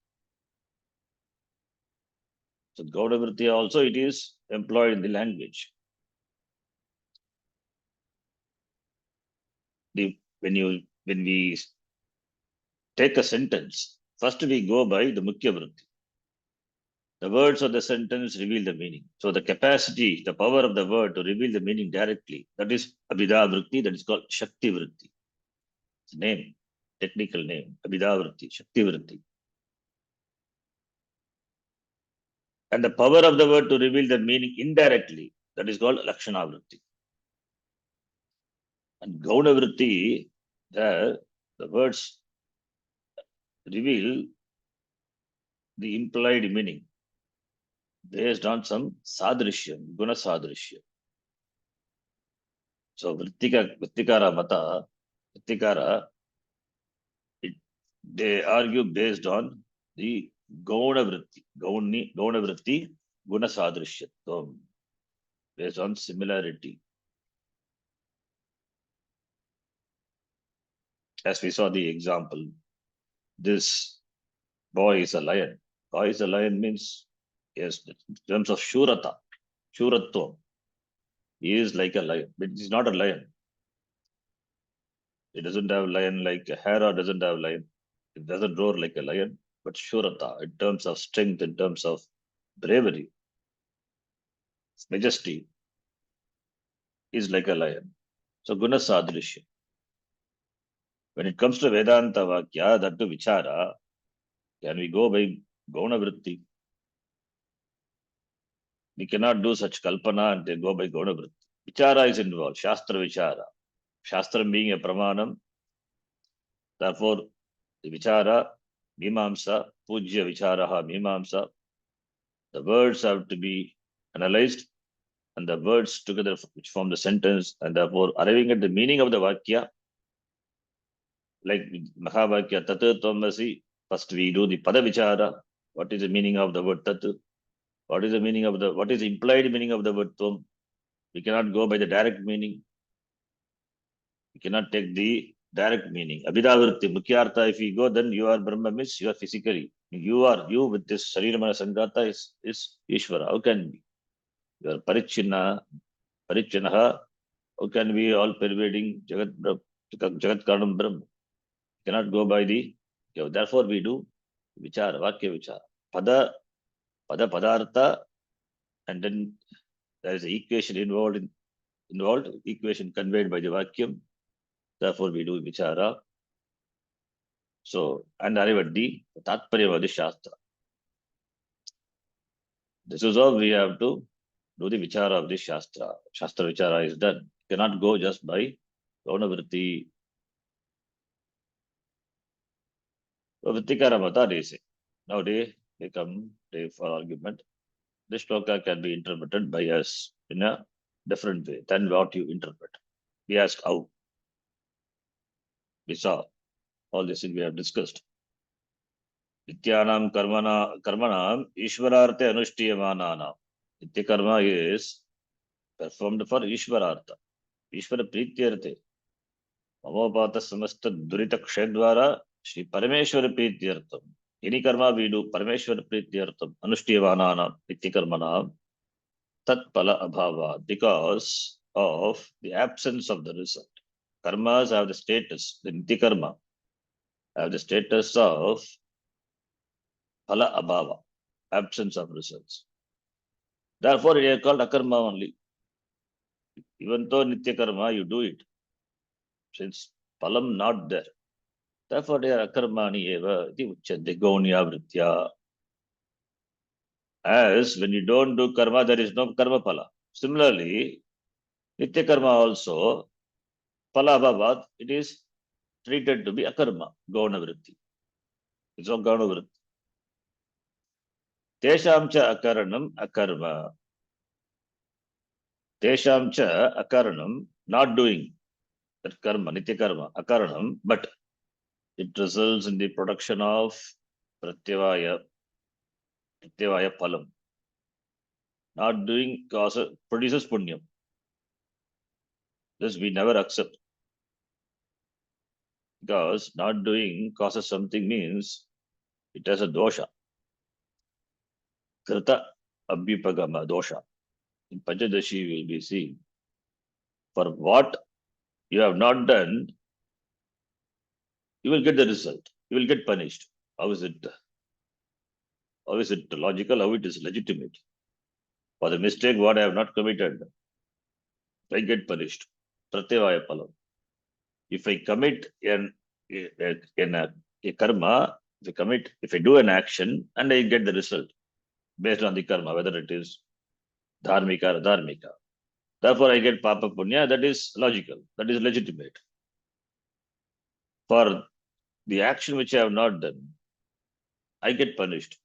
[SPEAKER 1] So Gauna Vritti also it is employed in the language. When we take a sentence, first we go by the Mukhya Vritti. The words of the sentence reveal the meaning. So the capacity, the power of the word to reveal the meaning directly, that is Abhida Vritti, that is called Shakti Vritti. It's a name, technical name, Abhida Vritti, Shakti Vritti. And the power of the word to reveal the meaning indirectly, that is called Lakshana Vritti. And Gauna Vritti, there the words reveal the implied meaning based on some sadrishyam, guna sadrishyam. So Vrittikara Mata, Vrittikara, they argue based on the Gauna Vritti, Guna Sadrishyatvam, based on similarity. As we saw the example, this boy is a lion. Boy is a lion means, yes, in terms of Shuratvam, he is like a lion, but he's not a lion. He doesn't have lion like Hera doesn't have lion. It doesn't roar like a lion, but Shurata, in terms of strength, in terms of bravery, majesty, is like a lion. So Guna Sadrishya. When it comes to Vedanta Vakya, that to Vichara, can we go by Gauna Vritti? We cannot do such Kalpana and then go by Gauna Vritti. Vichara is involved, Shastra Vichara. Shastra being a Pramanam, therefore the Vichara, Mimamsa, Pujya Vicharaha, Mimamsa, the words have to be analyzed and the words together which form the sentence and therefore arriving at the meaning of the Vakya, like Mahavakya, Tatu Tvamasi, first we do the Pada Vichara. What is the meaning of the word Tatu? What is the implied meaning of the word Tvam? We cannot go by the direct meaning. We cannot take the direct meaning. Abhidavritti, Mukhyartha, if you go, then you are Brahma means you are physically. You with this Sharirama Sangata is Ishvara. How can be? You are Parichinaha. How can we all pervading Jagat Karanam Brahma? Cannot go by the. Therefore, we do Vichara, Vakya Vichara. Padartha, and then there is an equation involved, equation conveyed by the Vakyam. Therefore, we do Vichara. So, and arrive at the Tatparya of the Shastra. This is how we have to do the Vichara of the Shastra. Shastra Vichara is done. Cannot go just by Gauna Vritti. Vrittikara Mata, they say. Now they come for argument. This shloka can be interpreted by us in a different way than what you interpret. We ask how. We saw all this we have discussed. Nityanam karmanam Ishwararte Anushtiyamananam. Nitya karma is performed for Ishwarartha. Ishwara Prityarte. Mamopata Samasta Durita Kshedvara Shri Parameshwara Prityartham. any karma we do, Parameshwara Prityartham, Anushtiyavananam, Nityakarmanam, Tat Pala Abhava, because of the absence of the result. Karmas have the status, the Nityakarma have the status of Pala Abhava, absence of results. Therefore, it is called Akarma only. Even though Nityakarma, you do it. Since Palam not there. Therefore, they are Akarmani eva, iti uchyante, Gaunya Vritya. As when you don't do karma, there is no karma pala. Similarly, Nitya karma also, pala bhavat, it is treated to be akarma, gauna vritti. It's not gauna vritti. Tesham cha akaranam akarma. Tesham cha akaranam, not doing that karma, nitya karma, akaranam, but it results in the production of pratyavaya palam. Not doing produces punyam. This we never accept. Because not doing causes something means it has a dosha. Krita abhyupagama dosha. In Panchadashi will be seen. For what you have not done, you will get the result. You will get punished. How is it logical? How it is legitimate? For the mistake what I have not committed, I get punished. Pratyavaya palam. If I commit a karma, if I do an action and I get the result based on the karma, whether it is dharmika or dharmika. Therefore, I get papa punya. That is logical. That is legitimate. For the action which I have not done, I get punished.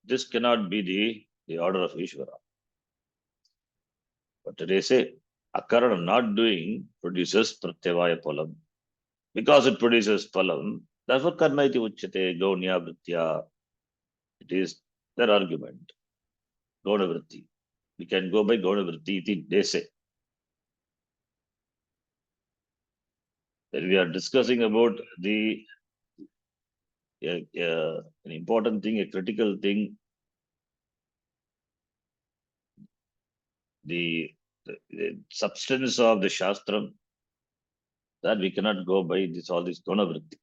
[SPEAKER 1] This cannot be the order of Ishvara. But they say, akarana not doing produces pratyavaya palam. Because it produces palam, therefore karma iti uchyate gaunya vritya. It is their argument. Gauna vritti. We can go by gauna vritti iti they say. When we are discussing about an important thing, a critical thing, the substance of the Shastram, that we cannot go by all this Gunavritti.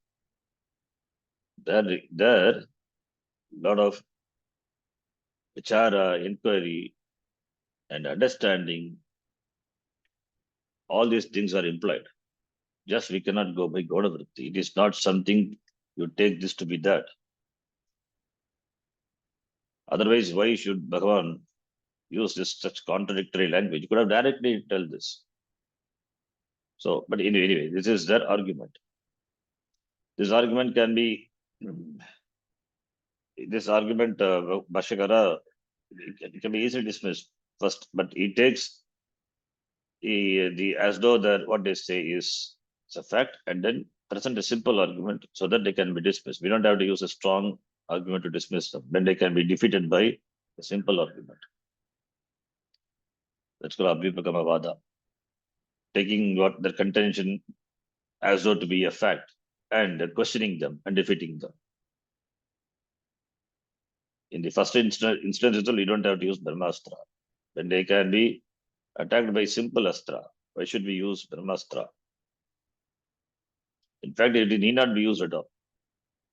[SPEAKER 1] There, lot of vichara, inquiry, and understanding, all these things are implied. Just we cannot go by Gunavritti. It is not something you take this to be that. Otherwise, why should Bhagavan use this such contradictory language? You could have directly tell this. So, but anyway, this is their argument. This argument can be, Bhashyakara, it can be easily dismissed first, but he takes as though that what they say is a fact, and then present a simple argument so that they can be dismissed. We don't have to use a strong argument to dismiss them. Then they can be defeated by a simple argument. That's called Abhyupagamavada. Taking what their contention as though to be a fact and questioning them and defeating them. In the first instance, you don't have to use Brahmastra. Then they can be attacked by simple astra. Why should we use Brahmastra? In fact, it need not be used at all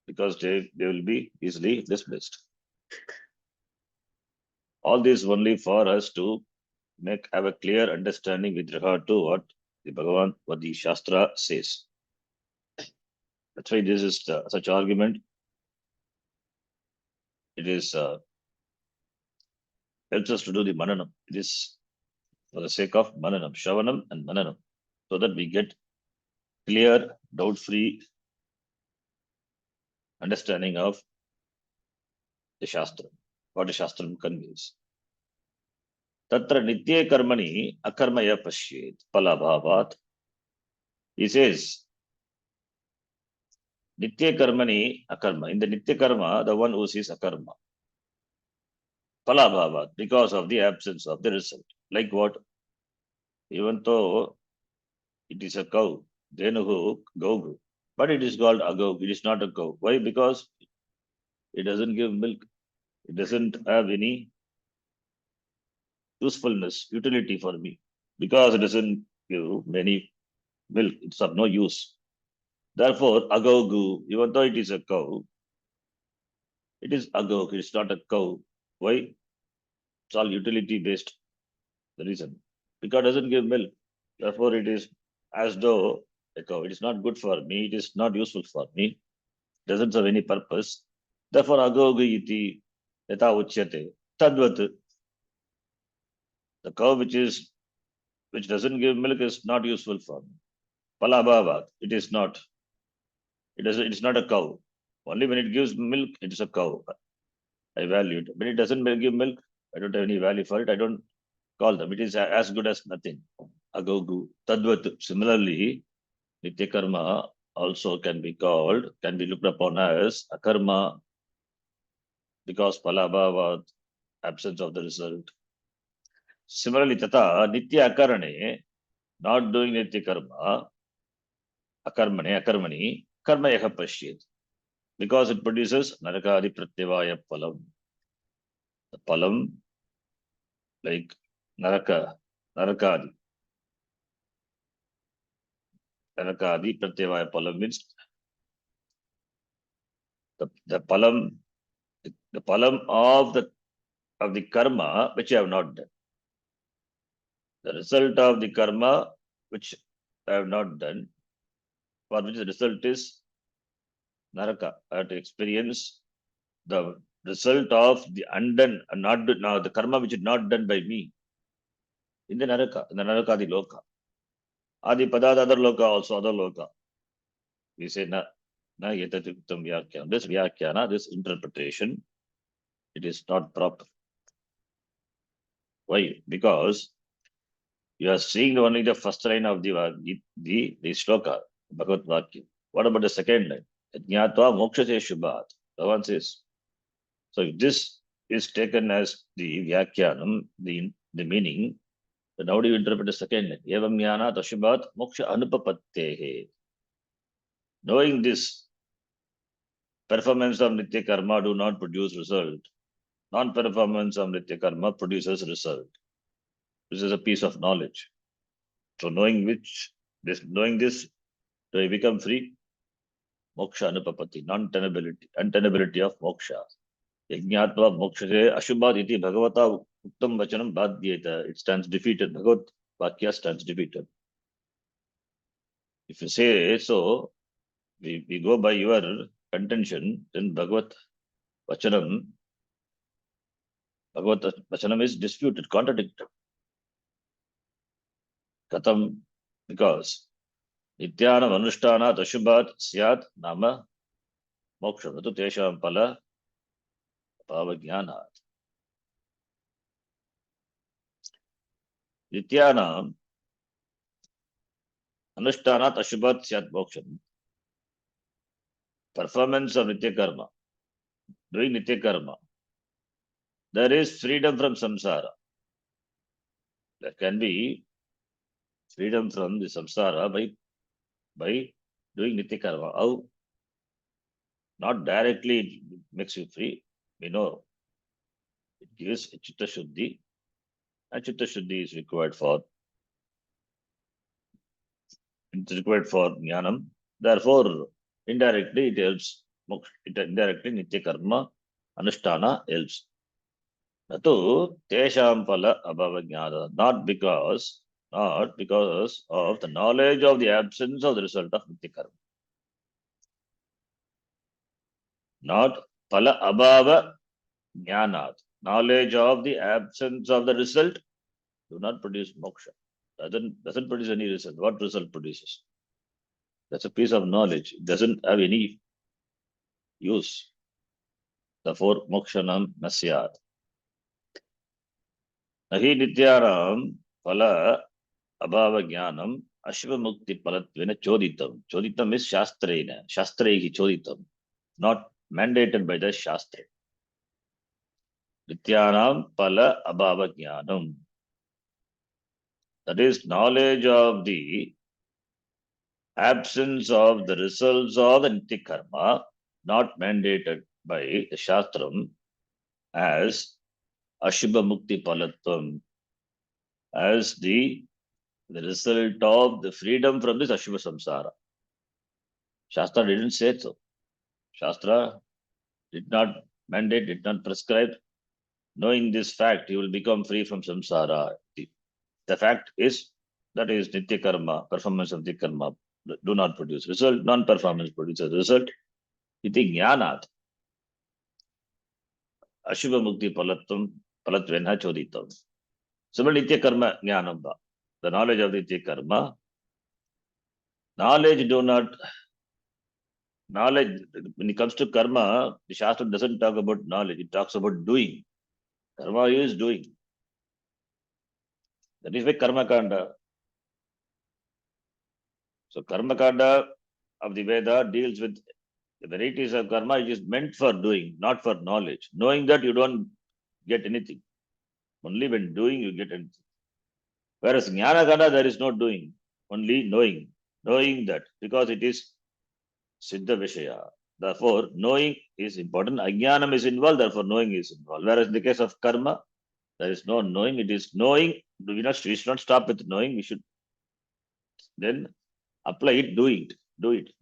[SPEAKER 1] because they will be easily dismissed. All this only for us to have a clear understanding with regard to what the Bhagavan, what the Shastra says. That's why this is such argument. It is helps us to do the mananam. It is for the sake of mananam, shravanam and mananam, so that we get clear, doubt-free understanding of the Shastra, what the Shastra conveys. Tatra nitye karmani akarmaya pashyet palabhavat. He says, nitya karmani akarma. In the nitya karma, the one who sees akarma. Palabhavat, because of the absence of the result. Like what? Even though it is a cow, Denuhu, Gogu, but it is called a go. It is not a cow. Why? Because It doesn't give milk. It doesn't have any usefulness, utility for me. Because it doesn't give many milk, it's of no use. Therefore, agogu, even though it is a cow, it is agog, it's not a cow. Why? It's all utility based. The reason. Because it doesn't give milk. Therefore, it is as though a cow. It is not good for me. It is not useful for me. It doesn't serve any purpose. Therefore, agogu iti yata uchyate. Tadvat. The cow which doesn't give milk is not useful for me. Palabhavat. It is not. It's not a cow. Only when it gives milk, it is a cow. I value it. When it doesn't give milk, I don't have any value for it. I don't call them. It is as good as nothing. Agogu. Tadvat. Similarly, Nitya karma also can be looked upon as akarma because palabhavat, absence of the result. Similarly, tata nitya akarane, not doing nitya karma, akarmani, karma yaha pashyet. Because it produces narakadi pratyavaya palam. The palam, like narakadi pratyavaya palam means the palam of the karma which you have not done. The result of the karma which I have not done, for which the result is naraka. I have to experience the result of the undone, not now the karma which is not done by me in the naraka, the loka. Adi padada, other loka also, other loka. We say na yetatuktam vyakyana. This vyakyana, this interpretation, it is not proper. Why? Because you are seeing only the first line of the shloka, Bhagavad Vakya. What about the second line? Jnatva mokshate shubhat. Bhagavan says. So if this is taken as the vyakyanam, the meaning, then how do you interpret the second line? Evam jnana tashubhat moksha anupapattehe. Knowing this, performance of nitya karma do not produce result. Non-performance of nitya karma produces result. This is a piece of knowledge. So knowing this, do I become free? Moksha anupapati, untenability of moksha. Yajnatva mokshate ashubhat iti bhagavata uttam vachanam badhyeta. It stands defeated. Bhagavad Vakya stands defeated. If you say so, we go by your contention, then Bhagavad Vachanam is disputed, contradicted. Katam, because Nityanam Anushtana Ashubhat Syat Nama Moksha Natu Tesham Pala Bhavajnanat. Nityanam Anushtana Ashubhat Syat Moksha. Performance of Nitya Karma. Doing Nitya Karma. There is freedom from samsara. There can be freedom from the samsara by doing Nitya Karma. How? Not directly it makes you free. We know it gives Chitta Shuddhi, and Chitta Shuddhi is required for Jnanam. Therefore, indirectly it helps. Indirectly Nitya Karma Anushtana helps. Natu Tesham Pala Abhavajnana. Not because of the knowledge of the absence of the result of Nitya Karma. Not Pala Abhava Jnanat. Knowledge of the absence of the result do not produce moksha. Doesn't produce any result. What result produces? That's a piece of knowledge. It doesn't have any use. Therefore, mokshanam nasyat. Nahi nityanam pala abhava jnanam ashva mukti palatvena choditam. Choditam is shastreihi choditam. Not mandated by the shastra. Nityanam pala abhava jnanam. That is knowledge of the absence of the results of the nitya karma, not mandated by the Shastram as Ashubha Mukti Palatvam, as the result of the freedom from this Ashubha Samsara. Shastra didn't say so. Shastra did not mandate, did not prescribe. Knowing this fact, you will become free from samsara. The fact is that is nitya karma, performance of the karma do not produce result, non-performance produces result. Iti jnanat ashubha mukti palatvenha choditam. Similarly, nitya karma jnanamba, the knowledge of nitya karma, knowledge when it comes to karma, the Shastra doesn't talk about knowledge, it talks about doing. Karma is doing. That is why karma kanda. So karma kanda of the Veda deals with the varieties of karma. It is meant for doing, not for knowledge. Knowing that you don't get anything. Only when doing you get anything. Whereas jnana kanda there is no doing, only knowing. Knowing that because it is siddha vishaya. Therefore, knowing is important. Ajnanam is involved, therefore knowing is involved. Whereas in the case of karma, there is no knowing. It is knowing. We should not stop with knowing. We should then apply it, do it.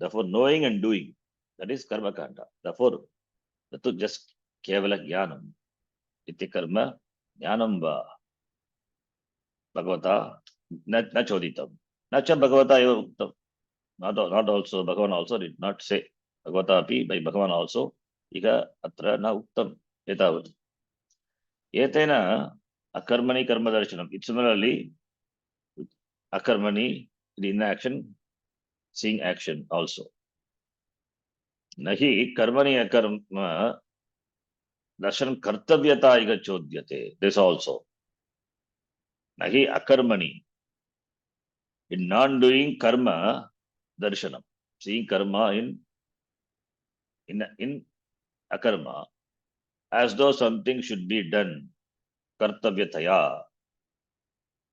[SPEAKER 1] Therefore, knowing and doing. That is karma kanda. Therefore, that is just kevala jnanam. Iti karma jnanam va bhagavata na choditam. Na cha bhagavata eva uktam. Not also, Bhagavan also did not say. Bhagavata api by Bhagavan also. Ika atra na uktam. Etavat. Etena akarmani karma darshanam. It's similarly akarmani, the inaction, seeing action also. Nahi karmani akarma darshan kartavyata iga chodyate. This also. Nahi akarmani. In non-doing karma darshanam. Seeing karma in akarma. As though something should be done. Kartavyataya.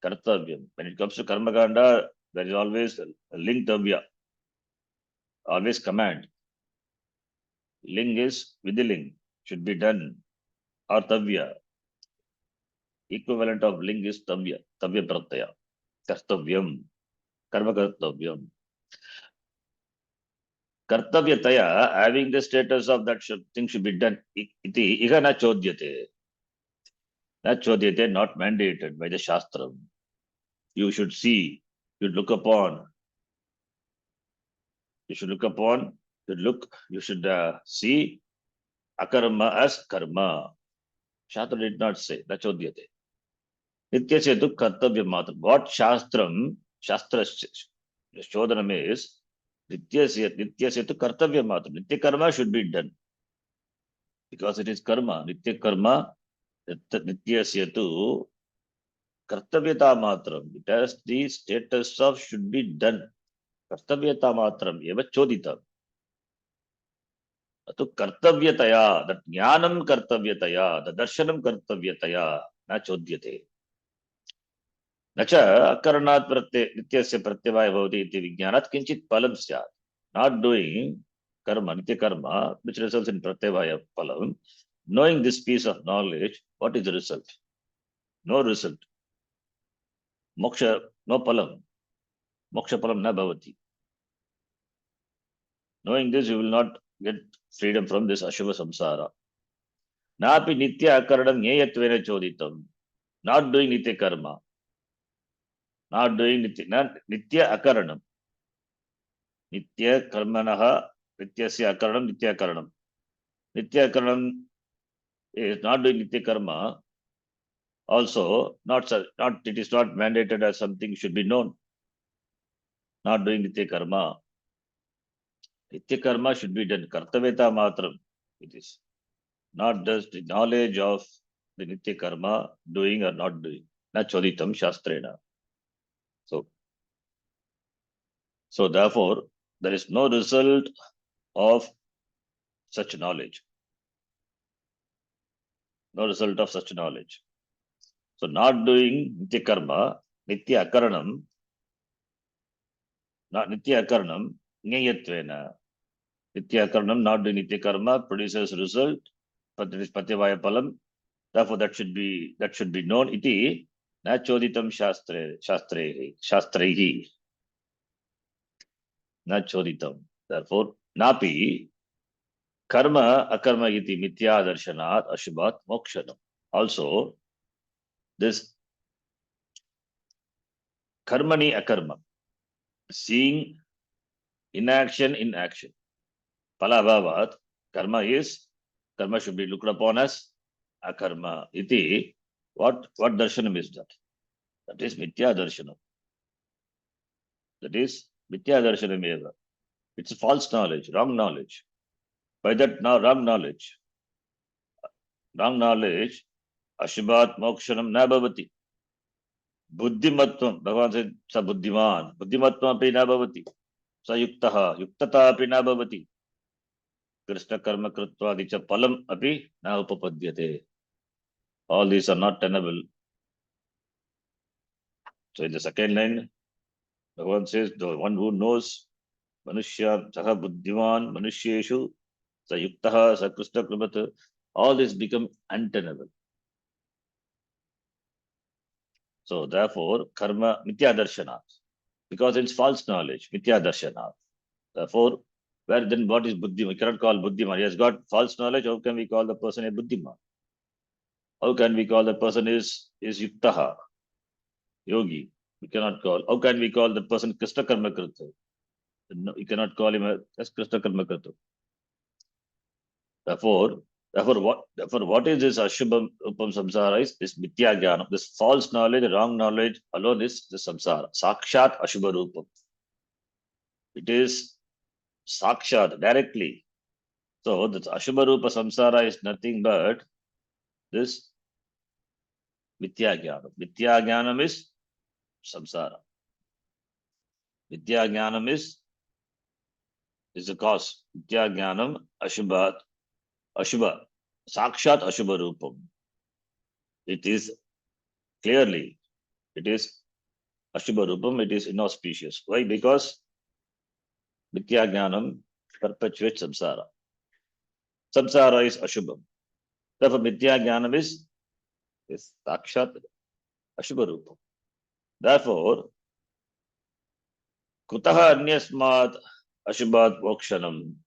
[SPEAKER 1] Kartavyam. When it comes to karma kanda, there is always a lingtavya. Always command. Ling is vidiling. Should be done. Or tavya. Equivalent of ling is tavya. Tavya pratyaya. Kartavyam. Karma kartavyam. Kartavyataya, having the status of that thing should be done. Iti iha na chodyate. Na chodyate, not mandated by the Shastram. You should see, you should look upon. You should look upon, you should see akarma as karma. Shastra did not say, na chodyate. Nitya setu kartavya matram. What Shastra Shodhanam is, Nitya setu kartavya matram. Nitya karma should be done. Because it is karma. Nitya karma, Nitya setu kartavyata matram. It has the status of should be done. Kartavyata matram eva chodita. To kartavyataya, that jnanam kartavyataya, the darshanam kartavyataya, na chodyate. Nacha akaranat nityasya pratyavaya bhavati iti vijnanat kinchit palam syat. Not doing karma, nitya karma, which results in pratyavaya palam. Knowing this piece of knowledge, what is the result? No result. Moksha, no palam. Moksha palam na bhavati. Knowing this, you will not get freedom from this ashubha samsara. Napi nitya akaranam nyeyatvena choditam. Not doing nitya karma. Not doing nitya akaranam. Nitya karmanaha, nityasya akaranam, nitya akaranam. Nitya akaranam is not doing nitya karma. Also, it is not mandated as something should be known. Not doing nitya karma. Nitya karma should be done. Kartaveta matram. It is not just the knowledge of the nitya karma, doing or not doing. Na choditam shastrena. So therefore, there is no result of such knowledge. No result of such knowledge. So not doing nitya karma, nitya akaranam, not nitya akaranam, nyayatvena. Nitya Karnam, not doing Nitya Karma, produces result, but that is Patyavaya Palam. Therefore, that should be known. Iti na choditam shastrehi. Na choditam. Therefore, napi karma akarma iti mitya darshanat ashubhat mokshanam. Also, this karmani akarma, seeing inaction in action. Palabhavat, karma should be looked upon as akarma. Iti, what darshanam is that? That is mitya darshanam. That is mitya darshanam eva. It's a false knowledge, wrong knowledge. By that now wrong knowledge, ashubhat mokshanam na bhavati. Buddhimatvam, Bhagavan said, sa buddhiman. Buddhimatvam api na bhavati. Sa yuktaha, yuktata api na bhavati. Krishna karma kritva dicha palam api na upapadyate. All these are not tenable. So in the second line, Bhagavan says, the one who knows Manushya, Saha Buddhiman, Manusheshu, Sa Yuktaha, Sa Krishna Kribata, all this become untenable. So therefore, karma mitya darshanat. Because it's false knowledge, mitya darshanat. Therefore, where then what is Buddhiman? We cannot call Buddhiman. He has got false knowledge. How can we call the person a Buddhiman? How can we call the person is Yuktaha, yogi? We cannot call. How can we call the person Krishna Karma Krita? No, you cannot call him as Krishna Karma Krita. Therefore, what is this Ashubham Upam Samsara is this Mithya Jnana, this false knowledge, wrong knowledge alone is the Samsara. Sakshat Ashubha Rupam. It is Sakshat, directly. So, this Ashubha Rupa Samsara is nothing but this Mithya Jnana. Mithya Jnanam is Samsara. Mithya Jnanam is the cause. Mithya Jnanam Ashubha, Sakshat Ashubha Rupam. It is clearly, it is Ashubha Rupam, it is inauspicious. Why? Because Mithya Jnanam perpetuates samsara. Samsara is Ashubham. Therefore, Mithya Jnanam is Sakshat Ashubha Rupam. Therefore, Kutaha Anyasmat Ashubhat Mokshanam.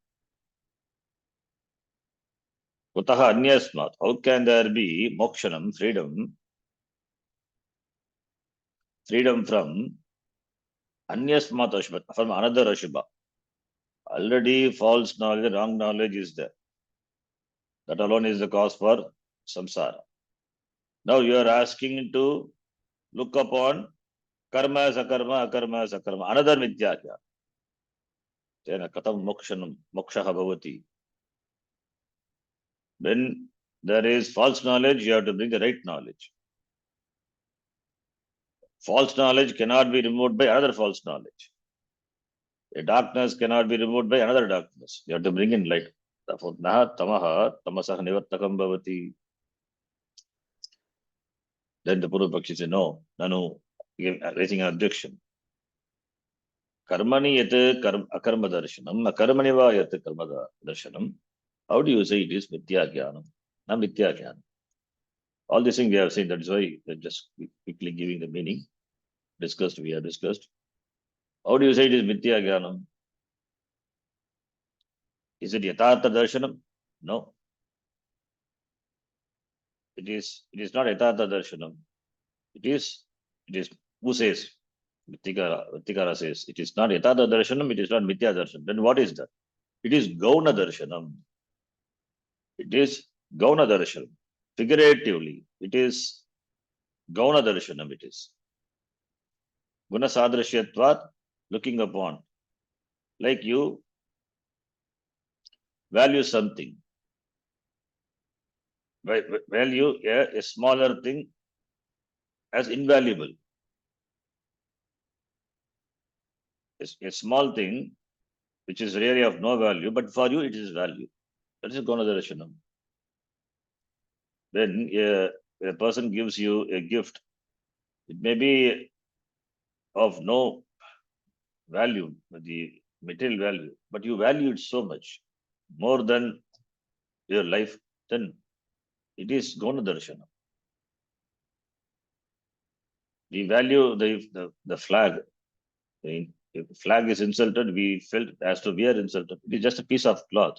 [SPEAKER 1] Kutaha Anyasmat. How can there be Mokshanam, freedom from Anyasmat Ashubhat, from another Ashubha? Already false knowledge, wrong knowledge is there. That alone is the cause for samsara. Now you are asking to look upon karma as akarma, akarma as akarma. Another mithya. Tena katam mokshaha bhavati. When there is false knowledge, you have to bring the right knowledge. False knowledge cannot be removed by another false knowledge. A darkness cannot be removed by another darkness. You have to bring in light. Therefore, naha tamaha tamasah nivartakam bhavati. Then the Purva Pakshi said, no, nanu, raising an objection. Karmani yat akarma darshanam, akarmani va yat karma darshanam. How do you say it is mithya jnanam? Not mithya jnanam. All these things we have seen, that is why we're just quickly giving the meaning. We have discussed. How do you say it is mithya jnanam? Is it yatartha darshanam? No. It is not yatartha darshanam. It is, who says? Vittikara says, it is not yatartha darshanam, it is not mithya darshanam. Then what is that? It is gauna darshanam. It is gauna darshanam. Figuratively, it is gauna darshanam. It is guna sadrishyatvat, looking upon. Like you value something. Value a smaller thing as invaluable. A small thing which is really of no value, but for you it is value. That is Guna Darshanam. When a person gives you a gift, it may be of no value. material value, but you value it so much more than your life, then it is Gona Darshana. We value the flag. If the flag is insulted, we felt as to we are insulted. It is just a piece of cloth.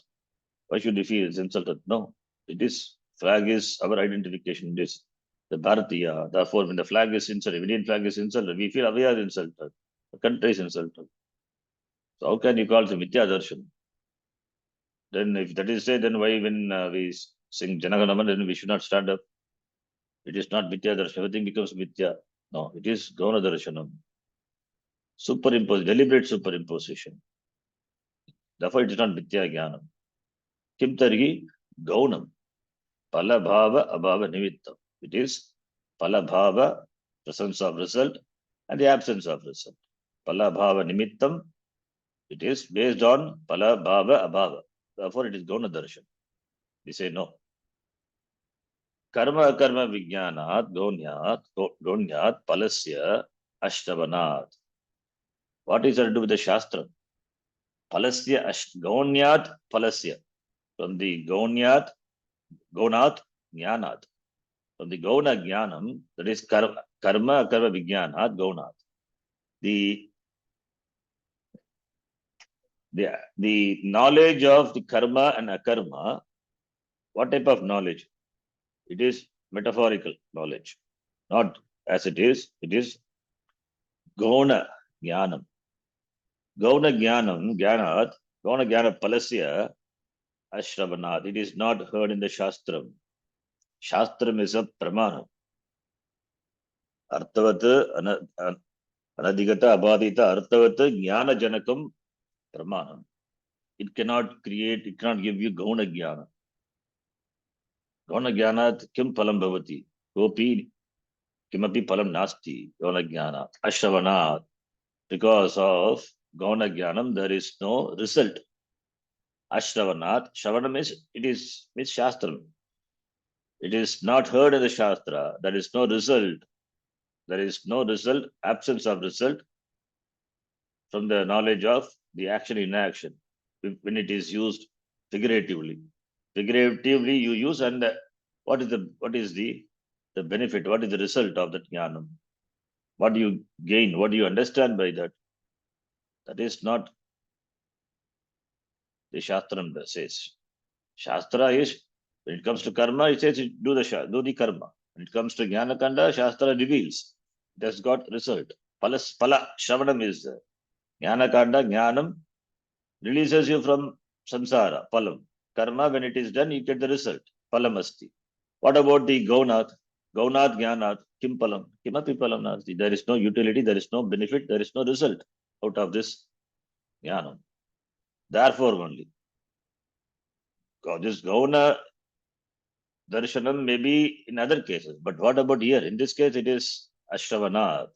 [SPEAKER 1] Why should we feel it's insulted? No, it is flag is our identification. It is the Bharatiya. Therefore, when the flag is insulted, Indian flag is insulted, we feel we are insulted. The country is insulted. So how can you call it Mithya Darshan? Then if that is said, then why when we sing Janaganaman, then we should not stand up? It is not Mithya Darshan. Everything becomes Mithya. No, it is Gauna Darshanam. Deliberate superimposition. Therefore, it is not Mithya Jnanam. Kim Targi Gaunam. Palabhava Abhava Nimittam. It is Palabhava, presence of result, and the absence of result. Palabhava Nimittam. It is based on Palabhava Abhava. Therefore, it is Gauna Darshan. We say no. Karma Karma Vijnanat Gonyat Palasya Ashtavanat. What is that to do with the Shastra? Palasya Gonyat Palasya. From the Gonat Jnanat. From the Gona Jnanam, that is Karma Vijnanat Gonat. The knowledge of the karma and akarma, what type of knowledge? It is metaphorical knowledge. Not as it is Gona Jnanam. Gona Jnanam, Jnanat, Gona Jnana Palasya Ashravanat. It is not heard in the Shastram. Shastram is a Pramana. Arthavat Anadigata Abadita Arthavat Jnana Janakam Pramana. It cannot give you Gauna Jnana. Gauna Jnanat Kim Palam Bhavati. Gopi Kimapi Palam Nasti. Gauna Jnana. Ashravanat. Because of Gauna Jnanam, there is no result. Ashravanat. Shravana means means Shastram. It is not heard in the Shastra. There is no result. There is no result, absence of result from the knowledge of the action inaction when it is used figuratively. Figuratively you use, and what is the benefit? What is the result of that jnanam? What do you gain? What do you understand by that? That is not the Shastram says. Shastra is, when it comes to karma, it says do the karma. When it comes to jnana kanda, Shastra reveals. It has got result. Pala Shravanam is there. Jnana kanda, jnanam releases you from samsara, palam. Karma, when it is done, you get the result. Palamasti. What about the Gaunat? Gaunat, Jnanat, Kim Palam? Kimapi Palam Nasti. There is no utility, there is no benefit, there is no result out of this Jnanam. Therefore only. This Gauna Darshanam may be in other cases, but what about here? In this case, it is Ashravanath.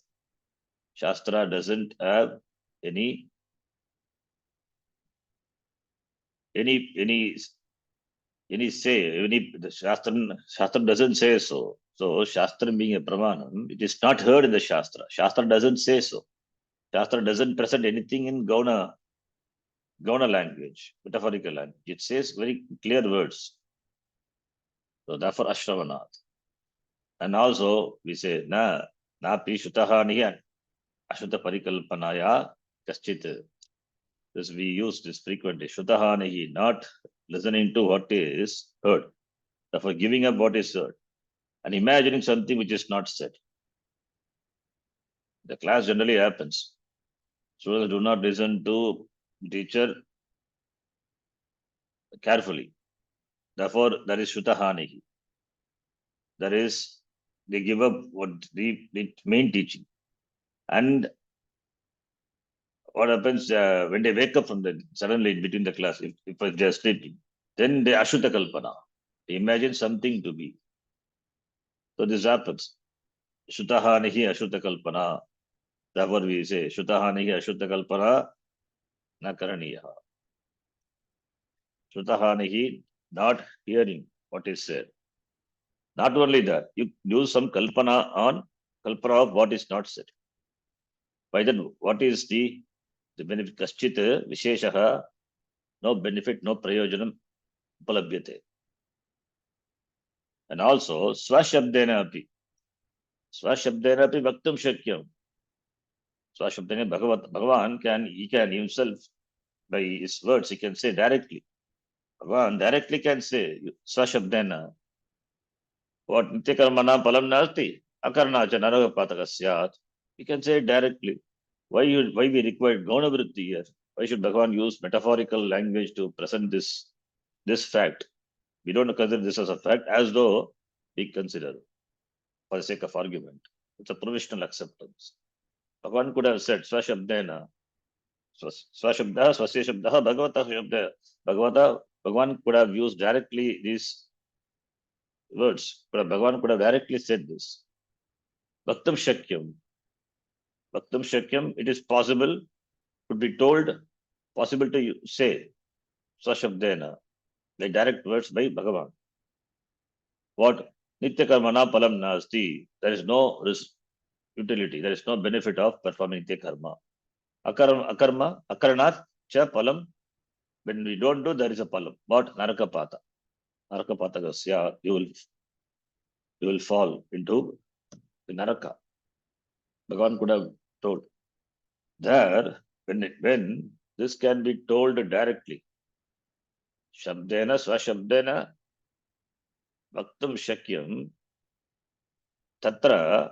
[SPEAKER 1] Shastra doesn't have any say, the Shastra doesn't say so. So Shastra being a Pramanam, it is not heard in the Shastra. Shastra doesn't say so. Shastra doesn't present anything in Gauna language, metaphorical language. It says very clear words. So therefore Ashravanath. And also we say na pi shutaha niyan ashuta parikalpanaya kaschit. This we use this frequently. Shutaha nahi, not listening to what is heard. Therefore giving up what is heard and imagining something which is not said. The class generally happens. Students do not listen to teacher carefully. Therefore, there is Shutahanihi. There is, they give up what the main teaching. And what happens when they wake up from suddenly between the class, if they are sleeping, then they Ashuta Kalpana. They imagine something to be. So this happens. Shutahanihi Ashuta Kalpana. Therefore we say Shutahanihi Ashuta Kalpana na Karaniyaha. Shutahanihi, not hearing what is said. Not only that, you do some kalpana of what is not said. By then, what is the The benefit kaschit visheshaha, no benefit, no prayojanam upalabhyate. And also swashabdena api. Swashabdena api vaktum shakyam. Swashabdena Bhagavan he can himself, by his words, he can say directly. Bhagavan directly can say, swashabdena, what nityakarmana palam nasti, akarnacha naragapataka syat. He can say it directly. Why we require gaunavritti here? Why should Bhagavan use metaphorical language to present this fact? We don't consider this as a fact, as though we consider for the sake of argument. It's a provisional acceptance. Bhagavan could have said swashabdena, swashabda, swasya shabda, bhagavata shabda. Bhagavan could have used directly these words. Bhagavan could have directly said this. Bhaktam shakyam. Bhaktam shakyam, it is possible, could be told, possible to say, swashabdena, like direct words by Bhagavan. What? Nitya karmana palam nasti. There is no utility, there is no benefit of performing nitya karma. Akarma, akaranat cha palam. When we don't do, there is a palam. What? Narakapata. Narakapata gasya, you will fall into the naraka. Bhagavan could have told. There, when this can be told directly, shabdena, swashabdena, bhaktam shakyam, tatra,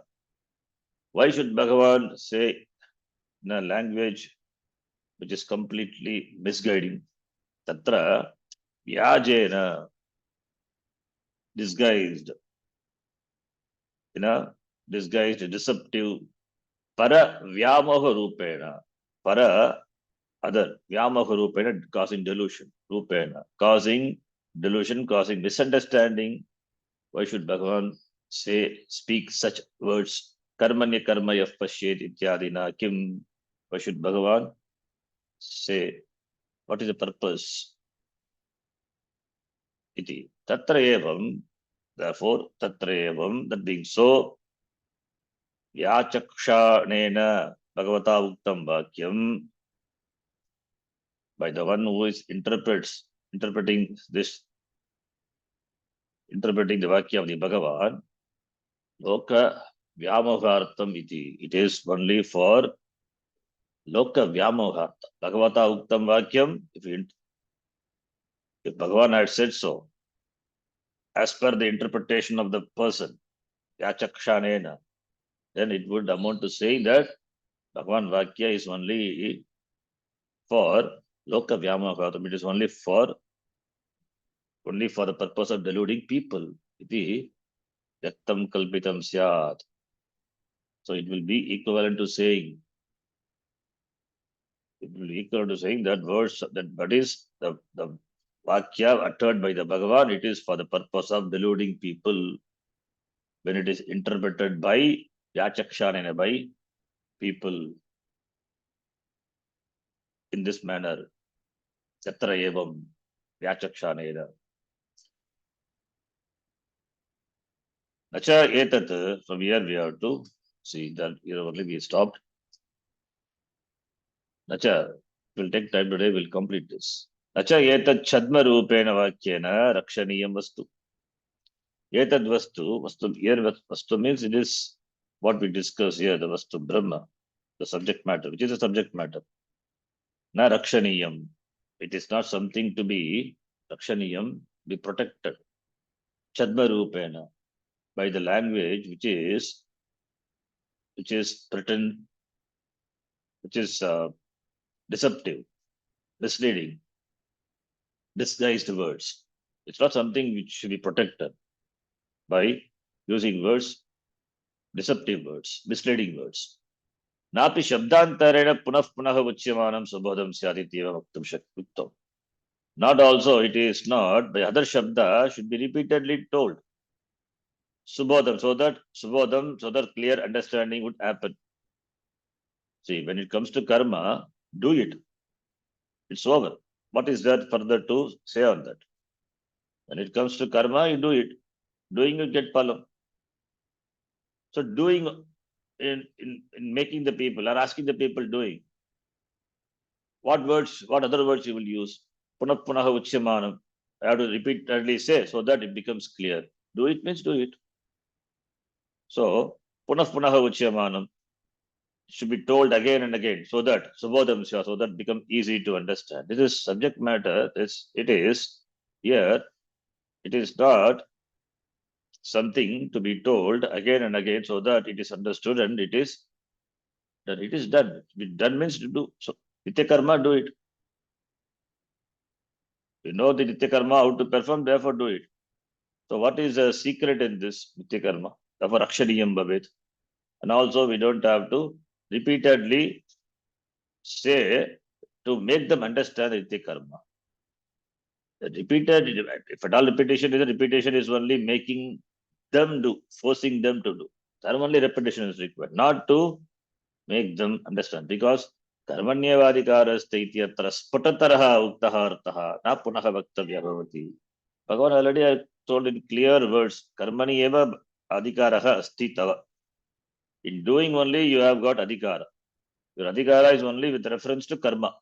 [SPEAKER 1] why should Bhagavan say in a language which is completely misguiding? Tatra, vyajena, disguised, disguised, deceptive, para vyamoha rupena, para other, vyamoha rupena, causing delusion, rupena, causing delusion, causing misunderstanding. Why should Bhagavan speak such words? Karmanya karmaya pashyet ityadina kim. Why should Bhagavan say? What is the purpose? Iti. Tatra evam. Therefore, tatra evam. That being so, yachakshanena bhagavata uktam vakyam. By the one who is interpreting the vakya of the Bhagavan, loka vyamohartam iti. It is only for loka vyamoharta. Bhagavata uktam vakyam, if Bhagavan had said so, as per the interpretation of the person, yachakshanena, then it would amount to saying that Bhagavan vakya is only for loka vyamohartam. It is only for the purpose of deluding people. Iti yaktam kalpitam syat. So it will be equivalent to saying, that words, that is the vakya uttered by the Bhagavan, it is for the purpose of deluding people when it is interpreted by yachakshanena, by people in this manner. Tatra evam yachakshanena. Nacha etat, from here we have to see that here only we stopped. Nacha, it will take time today, we'll complete this. Nacha etat chadma rupena vakyena rakshaniyam vastu. Etad vastu, here vastu means it is what we discuss here, the vastu Brahma, the subject matter. Which is the subject matter? Na rakshaniyam. It is not something to be rakshaniyam, be protected. Chadma rupena, by the language which is deceptive, misleading, disguised words. It's not something which should be protected by using words, deceptive words, misleading words. Napi shabdantarena punah uchyamanam subodham syadityeva vaktum shaktam. Not also, it is not, by other shabda should be repeatedly told. Subodham, so that clear understanding would happen. See, when it comes to karma, do it. It's over. What is there further to say on that? When it comes to karma, you do it. Doing, you get palam. So doing in making the people or asking the people doing. What words, what other words you will use? Punah punaha uchyamanam. I have to repeatedly say so that it becomes clear. Do it means do it. So, punah punaha uchyamanam should be told again and again so that subodhamsya, so that become easy to understand. This is subject matter. It is here. It is not something to be told again and again so that it is understood and it is done. It is done. Done means to do. So, nitya karma, do it. You know the nitya karma, how to perform, therefore do it. So, what is the secret in this nitya karma? Therefore, akshariyam bhavet. And also, we don't have to repeatedly say to make them understand nitya karma. The repeated, if at all repetition is only making them do, forcing them to do. That only repetition is required, not to make them understand. Because karmanyavadikaraste ityatra sputataraha uktaha artaha na punaha vaktavya bhavati. Bhagavan already told in clear words, karmani eva adhikaraha asti tava. In doing only you have got adhikara. Your adhikara is only with reference to karma,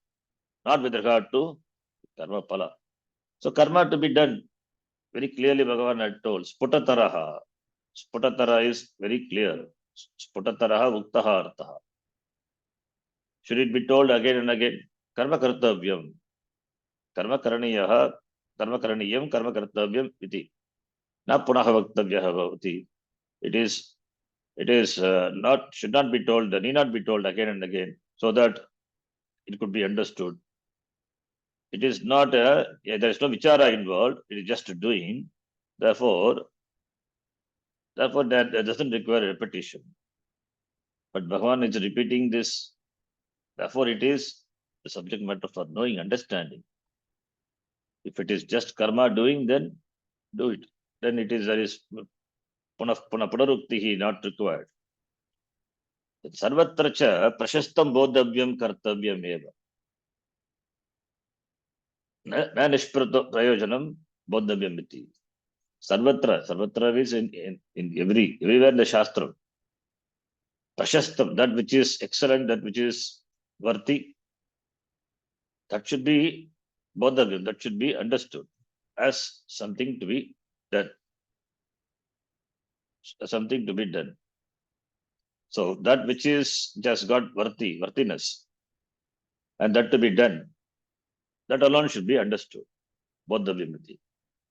[SPEAKER 1] not with regard to karma pala. So karma to be done, very clearly Bhagavan had told, sputataraha. Sputatara is very clear. Sputataraha uktaha artaha. Should it be told again and again? Karma kartavyam. Karma karaniyam, karma kartavyam iti. Na punaha vaktavyaha bhavati. It is not, should not be told, need not be told again and again, so that it could be understood. It is not, there is no vichara involved, it is just doing. Therefore, that doesn't require repetition. But Bhagavan is repeating this. Therefore, it is the subject matter for knowing, understanding. If it is just karma doing, then do it. Then there is punaruktihi not required. Sarvatra cha prashastam bodhavyam kartavyam eva. Na nishprato prayojanam bodhavyam iti. Sarvatra is in everywhere in the Shastra. Prashastam, that which is excellent, that which is worthy, that should be bodhavyam, that should be understood as something to be done. Something to be done. So that which is just got worthiness, and that to be done, that alone should be understood. Bodhavyamiti.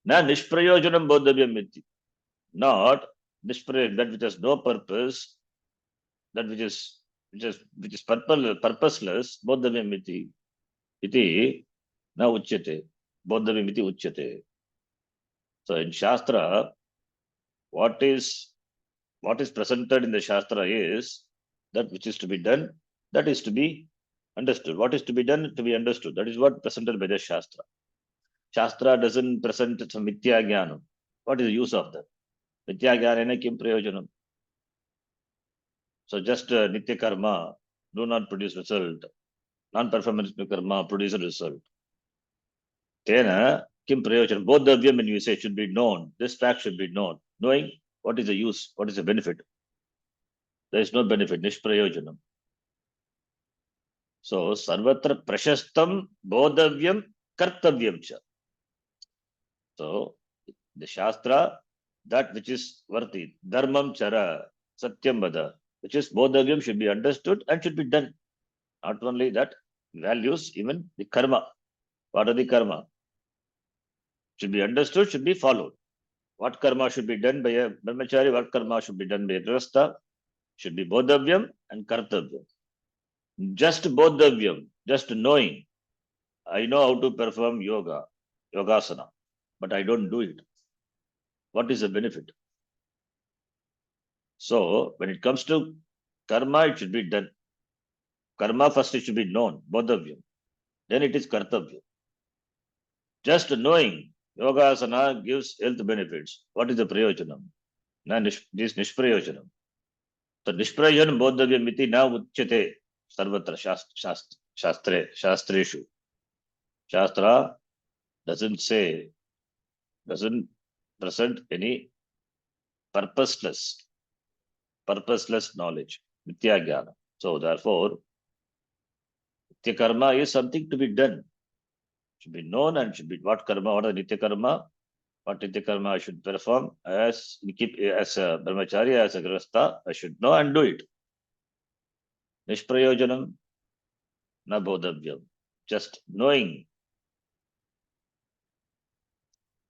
[SPEAKER 1] Na nishprayojanam bodhavyamiti. Not nishprayoj, that which has no purpose, that which is purposeless, bodhavyamiti. Iti na uchyate. Bodhavyamiti uchyate. So in Shastra, what is presented in the Shastra is that which is to be done, that is to be understood. What is to be done, to be understood. That is what presented by the Shastra. Shastra doesn't present some Mithya Jnanam. What is the use of that? Mithya Jnanena kim prayojanam. So just Nitya Karma do not produce result. Non-performance karma produce a result. Tena kim prayojanam. Bodhavyam, when you say, should be known. This fact should be known. Knowing what is the use, what is the benefit. There is no benefit, nishprayojanam. So, sarvatra prashastam bodhavyam kartavyam cha. So, the Shastra, that which is worthy, dharmam chara, satyam vada, which is bodhavyam should be understood and should be done. Not only that, values, even the karma. What are the karma? Should be understood, should be followed. What karma should be done by a brahmachari, what karma should be done by a grihastha, should be bodhavyam and kartavyam. Just bodhavyam, just knowing. I know how to perform yogasana, but I don't do it. What is the benefit? So, when it comes to karma, it should be done. Karma first it should be known, bodhavyam. Then it is kartavyam. Just knowing yogasana gives health benefits. What is the prayojanam? This nishprayojanam. So nishprayojanam bodhavyam iti na uchyate sarvatra shastreshu. Shastra doesn't present any purposeless knowledge, mithya jnana. So therefore, Nitya karma is something to be done. Should be known and should be what karma, what is Nitya karma, what Nitya karma I should perform as a brahmachari, as a grihastha, I should know and do it. Nishprayojanam na bodhavyam. Just knowing.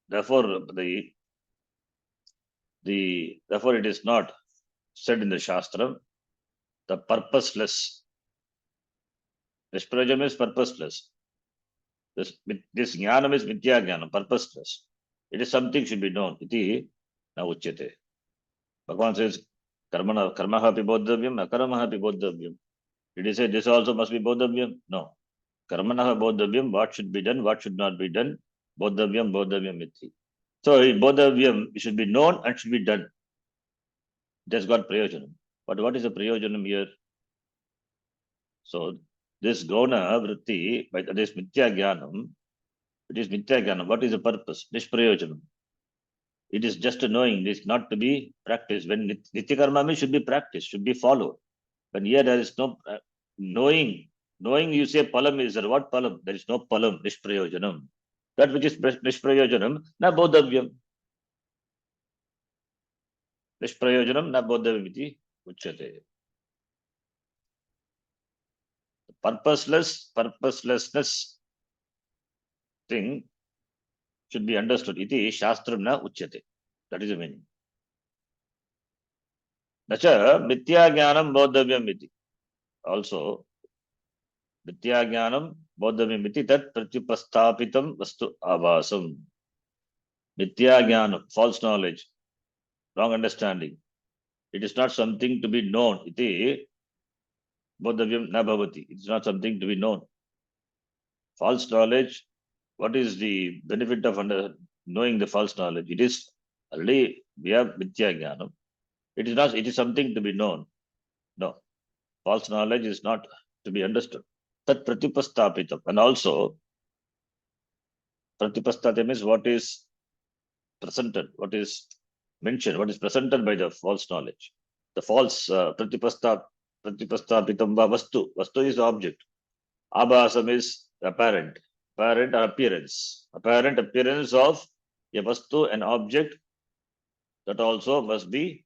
[SPEAKER 1] Therefore, therefore it is not said in the Shastram, the purposeless. Nishprayojanam is purposeless. This jnanam is mithya jnanam, purposeless. It is something should be known. Iti na uchyate. Bhagavan says, karmaha api bodhavyam, akaramaha api bodhavyam. Did he say this also must be bodhavyam? No. Karmanaha bodhavyam, what should be done, what should not be done. Bodhavyam iti. So bodhavyam should be known and should be done. It has got prayojanam. But what is the prayojanam here? So this gona vritti, by this mithya jnanam, it is mithya jnanam. What is the purpose? Nishprayojanam. It is just a knowing, it is not to be practiced. When nitya karma means should be practiced, should be followed. When here there is no knowing, you say palam is there. What palam? There is no palam, nishprayojanam. That which is nishprayojanam, na bodhavyam. Nishprayojanam na bodhavyam iti uchyate. Purposelessness thing should be understood. Iti shastram na uchyate. That is the meaning. Nacha mithya jnanam bodhavyam iti. Also, mithya jnanam bodhavyam iti tat pratyupastapitam vastu avasam. Mithya jnanam, false knowledge, wrong understanding. It is not something to be known. Iti bodhavyam na bhavati. It is not something to be known. False knowledge, what is the benefit of knowing the false knowledge? It is already, we have mithya jnanam. It is not, it is something to be known. No. False knowledge is not to be understood. Tat pratyupastapitam. And also, pratyupastapitam is what is presented, what is mentioned, what is presented by the false knowledge. The false pratyupastapitam va vastu. Vastu is the object. Abhasam is apparent or appearance. Apparent appearance of a vastu, an object, that also must be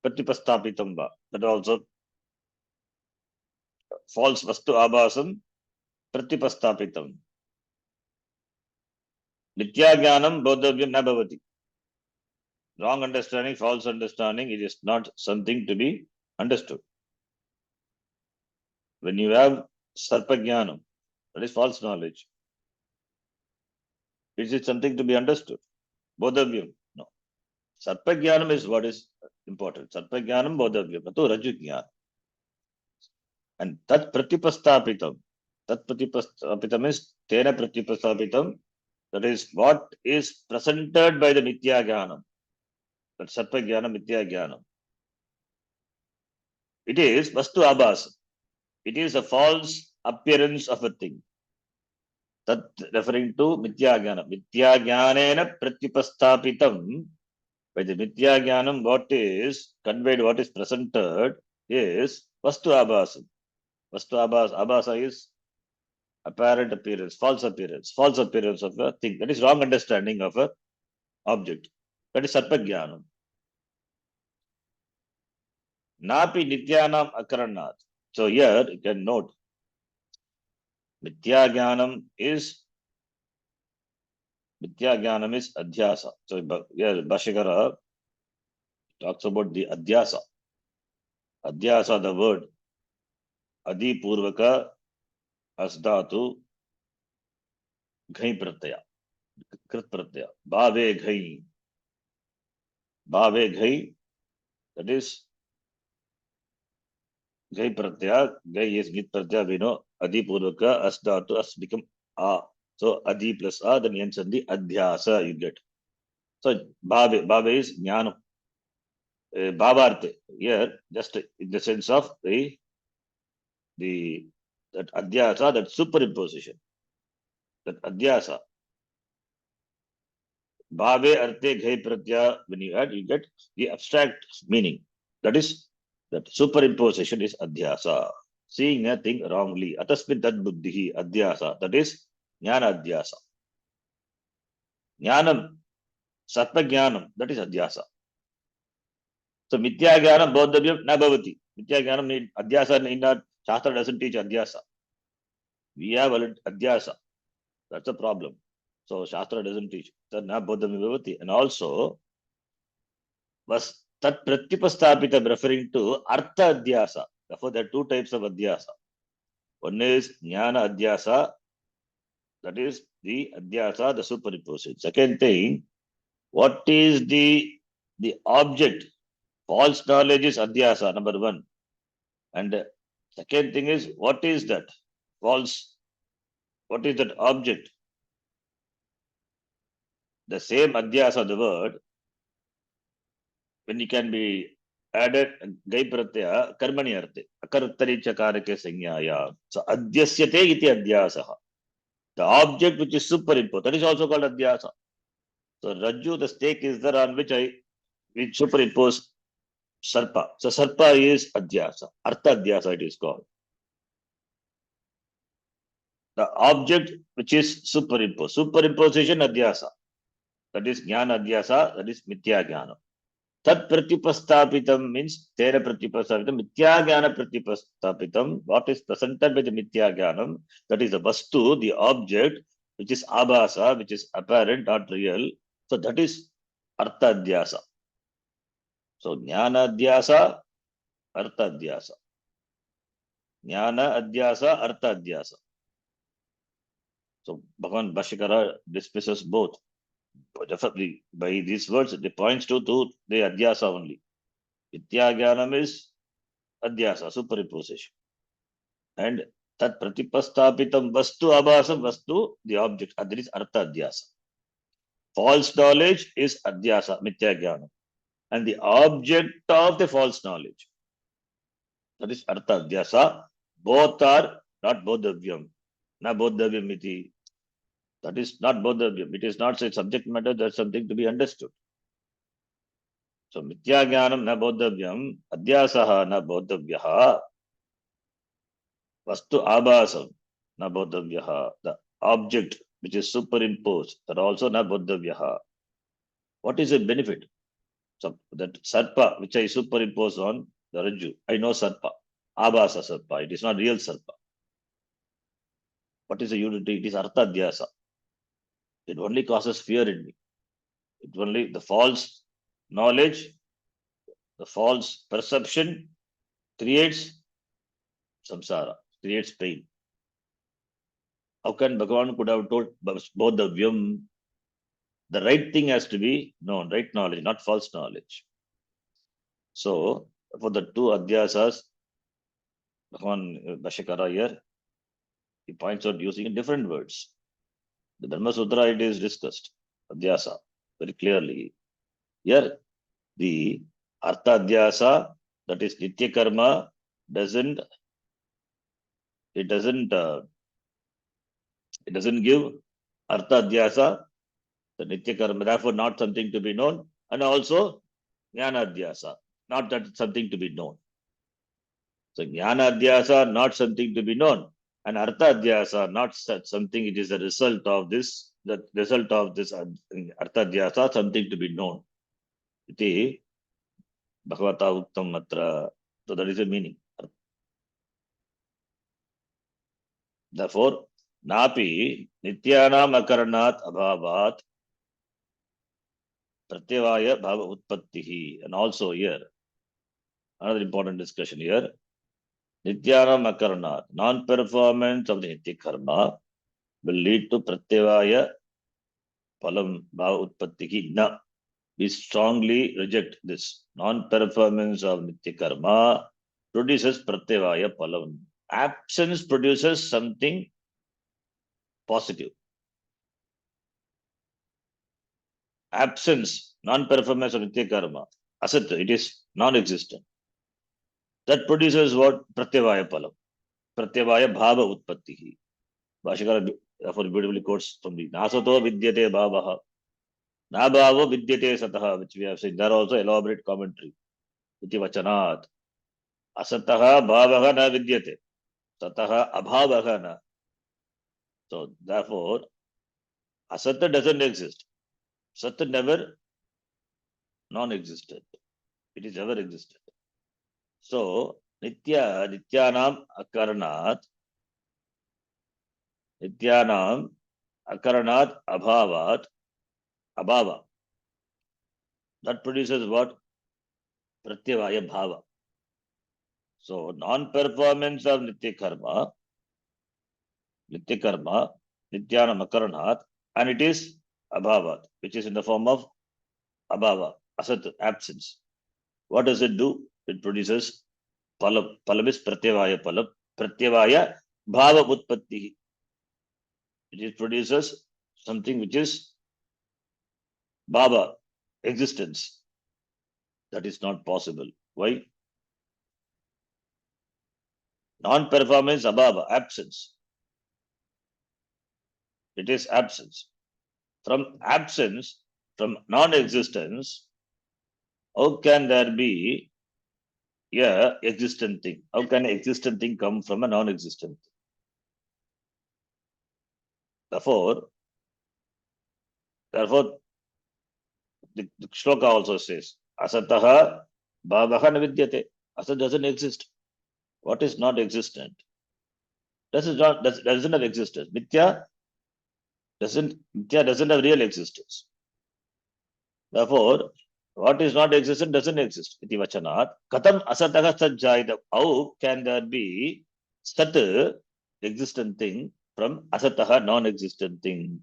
[SPEAKER 1] pratyupastapitam va. That also false vastu abhasam pratyupastapitam. Mithya jnanam bodhavyam na bhavati. Wrong understanding, false understanding, it is not something to be understood. When you have sarpa jnanam, that is false knowledge. Is it something to be understood? Bodhavyam? No. Sarpa jnanam is what is important. Sarpa jnanam bodhavyam. Ato raju jnanam. And tat pratyupastapitam. Tat pratyupastapitam is tena pratyupastapitam. That is what is presented by the mithya jnanam. That sarpa jnanam, mithya jnanam. It is vastu abhasa. It is a false appearance of a thing. That referring to mithya jnanam. Mithya jnanena pratyupastapitam. By the mithya jnanam, what is conveyed, what is presented is vastu abhasa. Vastu abhasa. Abhasa is apparent appearance, false appearance of a thing. That is wrong understanding of a object. That is sarpa jnanam. Napi nityanam akaranat. So here you can note, mithya jnanam is adhyasa. So here Bhashyakara talks about the adhyasa. Adhyasa, the word adi purvaka asdatu ghai pratyaya, krit pratyaya, bhave ghai, that is ghai pratyaya, ghai is git pratyaya, we know, adi purvaka asdatu, as become a. So adi plus a, then ends on the adhyasa you get. So bhave is jnanam. Bhavarte here, just in the sense of that adhyasa, that superimposition, that adhyasa. Bhave arte ghai pratyaya, when you add, you get the abstract meaning. That is, that superimposition is adhyasa. seeing a thing wrongly. Atasmin tad buddhihi adhyasa. That is jnana adhyasa. Jnanam, sattva jnanam, that is adhyasa. So mithya jnanam bodhavyam na bhavati. Mithya jnanam need adhyasa need not. Shastra doesn't teach adhyasa. We have adhyasa. That's a problem. So Shastra doesn't teach. Na bodhavyam bhavati. And also was tat pratipasthapitam referring to artha adhyasa. Therefore, there are two types of adhyasa. One is jnana adhyasa, that is the adhyasa, the superimposition. Second thing, what is the object? False knowledge is adhyasa, number one. And second thing is, what is that? False, what is that object? The same adhyasa, the word, when it can be added, gai pratyaya, karmani arte, akartari chakarake sanyaya. So, adhyasyate iti adhyasaha. The object which is superimposed, that is also called adhyasa. So, Rajju, the stake is there on which we superimpose Sarpa. So, Sarpa is adhyasa, artha adhyasa it is called. The object which is superimposed, superimposition adhyasa. That is jnana adhyasa, that is mithya jnana. Tat pratipastapitam means tera pratipastapitam, mithya jnana pratipastapitam. What is presented by the mithya jnanam? That is the vastu, the object, which is abhasa, which is apparent, not real. So that is artha adhyasa. So jnana adhyasa, artha adhyasa. Jnana adhyasa, artha adhyasa. So Bhagavan Bhashyakara dismisses both. Definitely by these words, it points to the adhyasa only. Vidya jnanam is adhyasa, superimposition. And tat pratipastapitam vastu abhasam vastu, the object, that is artha adhyasa. False knowledge is adhyasa, mithya jnanam. And the object of the false knowledge, that is artha adhyasa. Both are not bodhavyam. Na bodhavyam iti. That is not bodhavyam. It is not say subject matter, that's something to be understood. So mithya jnanam na bodhavyam, adhyasaha na bodhavyaha, vastu abhasam na bodhavyaha. The object which is superimposed, that also na bodhavyaha. What is the benefit? So that sarpa which I superimpose on the rajju, I know sarpa, abhasa sarpa, it is not real sarpa. What is the unity? It is artha adhyasa. It only causes fear in me. It only the false knowledge, the false perception creates samsara, creates pain. How can Bhagavan could have told bodhavyam? The right thing has to be known, right knowledge, not false knowledge. So, for the two adhyasas, Bhagavan Bhashyakara here, he points out using different words. The Brahma Sutra, it is discussed, adhyasa, very clearly. Here, the artha adhyasa, that is nitya karma, doesn't give artha adhyasa, the nitya karma, therefore not something to be known, and also jnana adhyasa, not that something to be known. So jnana adhyasa, not something to be known, and artha adhyasa, not something, it is a result of this, the result of this artha adhyasa, something to be known. Iti Bhagavata Uktam Matra. So that is the meaning. Therefore, napi nityanam akaranat abhavat pratyavaya bhava utpattihi. And also here, another important discussion here. Nityanam akaranat, non-performance of the nitya karma will lead to pratyavaya palam bhava utpattihi. Na. We strongly reject this. Non-performance of nitya karma produces pratyavaya palam. Absence produces something positive. Absence, non-performance of nitya karma, asat, it is non-existent. That produces what? Pratyavaya palam. Pratyavaya bhava utpattihi. Bhashyakara therefore beautifully quotes from the Nasato vidyate bhavaha. Na bhava vidyate sataha, which we have seen. There also elaborate commentary. Iti vachanat. Asataha bhavaha na vidyate. Sataha abhavaha na. So therefore, asat doesn't exist. Sat never non-existent. It is ever existent. So nityanam akaranat abhava. That produces what? Pratyavaya bhava. So non-performance of nitya karma, nityanam akaranat, and it is abhavat, which is in the form of abhava, asat, absence. What does it do? It produces palam. Palam is pratyavaya palam. Pratyavaya bhava utpatti. It produces something which is bhava, existence. That is not possible. Why? Non-performance, abhava, absence. It is absence. From absence, from non-existence, how can there be a existent thing? How can an existent thing come from a non-existent thing? Therefore, the shloka also says, asataha bhavaha na vidyate. Asat doesn't exist. What is not existent? Doesn't have existence. Mithya doesn't have real existence. Therefore, what is not existent doesn't exist. Iti vachanat. Katam asataha sajjayita. How can there be sat, existent thing, from asataha, non-existent thing?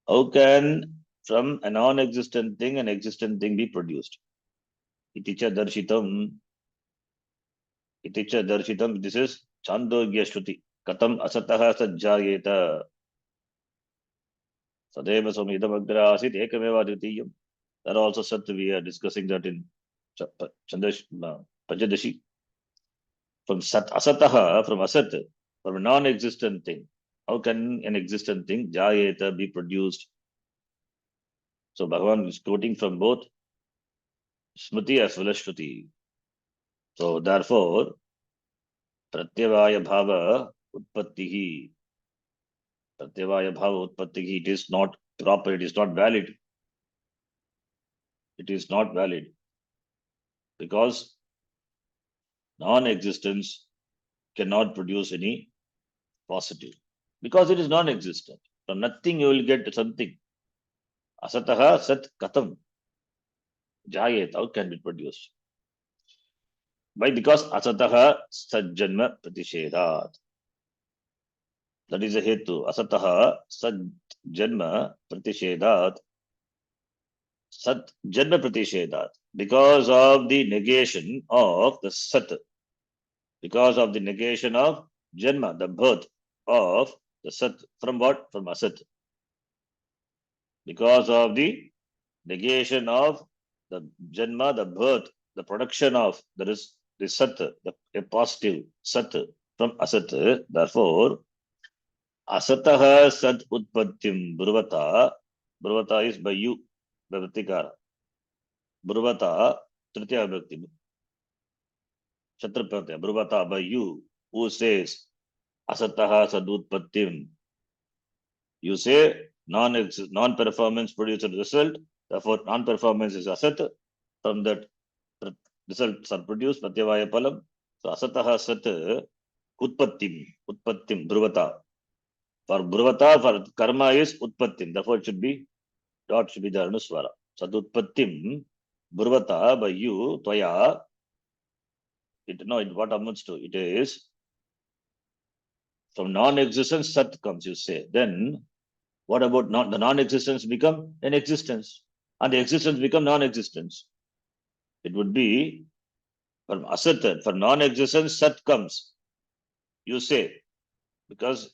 [SPEAKER 1] How can from a non-existent thing an existent thing be produced? Iti cha darshitam. Iti cha darshitam. This is Chandogya Shruti. Katam asataha sajjayeta. Sadeva samidam agra asit ekameva advitiyam. That also Sat, we are discussing that in Panchadashi. From Sat, Asataha, from Asat, from a non-existent thing. How can an existent thing, Jayeta, be produced? So Bhagavan is quoting from both Smriti as well as Shruti. So therefore, Pratyavaya Bhava Utpattihi. Pratyavaya Bhava Utpattihi, it is not proper, it is not valid. It is not valid. Because non-existence cannot produce any positive. Because it is non-existent. From nothing you will get something. Asataha sat katam. Jayet, how can it produce? Why? Because asataha sajjanma pratishedat. That is a hetu. Asataha sajjanma pratishedat. Sat janma pratishedat. Because of the negation of the sat. Because of the negation of janma, the birth of the sat. From what? From asat. Because of the negation of the janma, the birth, the production of the sat, a positive sat from asat. Therefore, asataha sat utpattim bruvata is by you, by Vritikara. Bruvata, Tritiya Vibhakti. Shatrapatya, bruvata by you, who says asataha sat utpattim. You say non-performance produces a result, therefore non-performance is asat. From that results are produced, pratyavaya palam. So asataha sat utpattim, bruvata. For bruvata, for karma is utpattim. Therefore it should be, dot should be the anuswara. Sat utpattim, bruvata, by you, tvaya. What amounts to? It is from non-existence, sat comes, you say. Then what about the non-existence become an existence? And the existence become non-existence. It would be from asat, for non-existence, sat comes. You say, because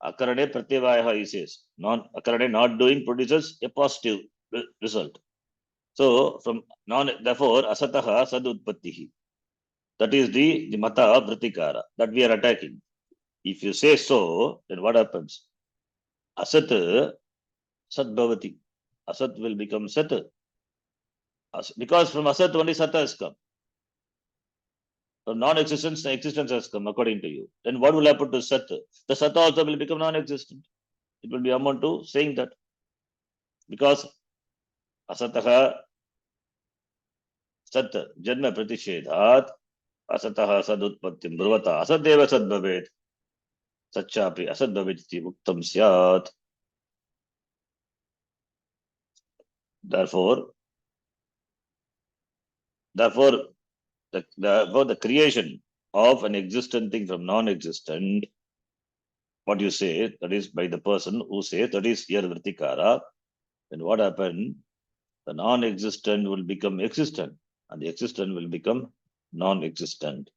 [SPEAKER 1] akarane pratyavaya, he says, akarane not doing produces a positive result. So from therefore asataha sad utpattihi. That is the mata of Vritikara that we are attacking. If you say so, then what happens? Asat sat bhavati. Asat will become sat. Because from asat only sat has come. From non-existence, existence has come according to you. Then what will happen to Sat? The Sat also will become non-existent. It will be amount to saying that. Because Asataha Sat Janma Pratishedhat Asataha Sadutpattim Bruvata Asadeva Sad Bhavet Satchapi Asad Bhaviti Uktam Syat. Therefore, the creation of an existent thing from non-existent, what you say, that is by the person who says, that is here Vritikara, then what happened? The non-existent will become existent, and the existent will become non-existent.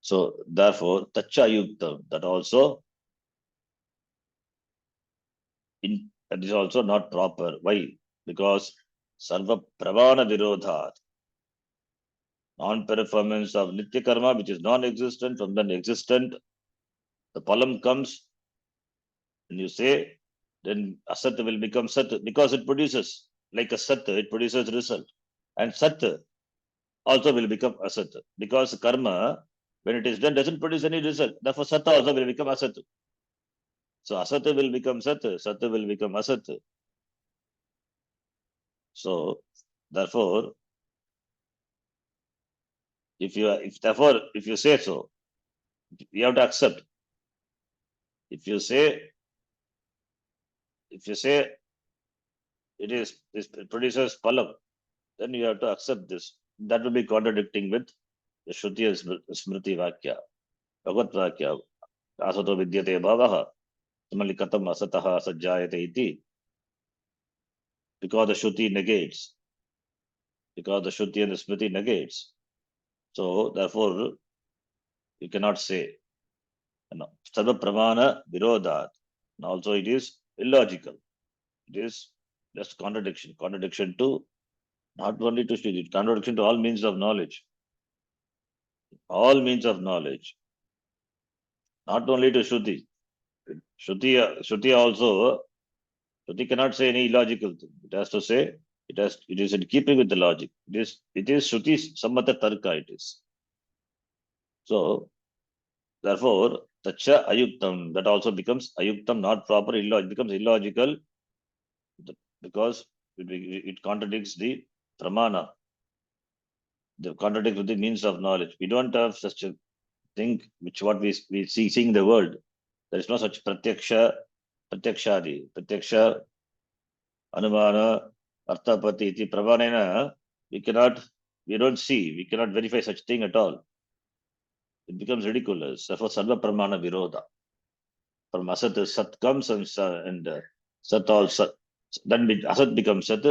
[SPEAKER 1] So, therefore, Tacha Yuktam, that also, that is also not proper. Why? Because Sarva Pravana Virodhat, non-performance of Nitya Karma, which is non-existent, from the existent, the palam comes, and you say, then Asat will become Sat, because it produces, like a Sat, it produces result. And Sat also will become Asat, because karma, when it is done, doesn't produce any result. Therefore, Sat also will become Asat. So, Asat will become Sat, Sat will become Asat. So, therefore, if you say so, you have to accept. If you say it produces palam, then you have to accept this. That will be contradicting with the Shruti and Smriti Vakya, Bhagavad Vakya, Asato Vidyate Bhavaha, Samali Katam Asataha Sajjayate iti, because the Shruti negates, because the Shruti and the Smriti negates. So, therefore, you cannot say, Sarva Pramana Virodhat. And also, it is illogical. It is just contradiction. Contradiction to, not only to Shruti, contradiction to all means of knowledge. All means of knowledge. Not only to Shruti. Shruti also, Shruti cannot say any illogical thing. It has to say, it is in keeping with the logic. It is Shruti Sammata Tarka, it is. So, therefore, Tacha Ayuktam, that also becomes Ayuktam, not proper, it becomes illogical because it contradicts the Pramana. They contradict with the means of knowledge. We don't have such a thing which what we see in the world. There is no such Pratyakshadi, Pratyaksha, Anumana, Arthapati, iti Pramanena, we don't see, we cannot verify such thing at all. It becomes ridiculous. Therefore, Sarva Pramana Virodha. From Asat, Sat comes and Sat also. Then Asat becomes Sat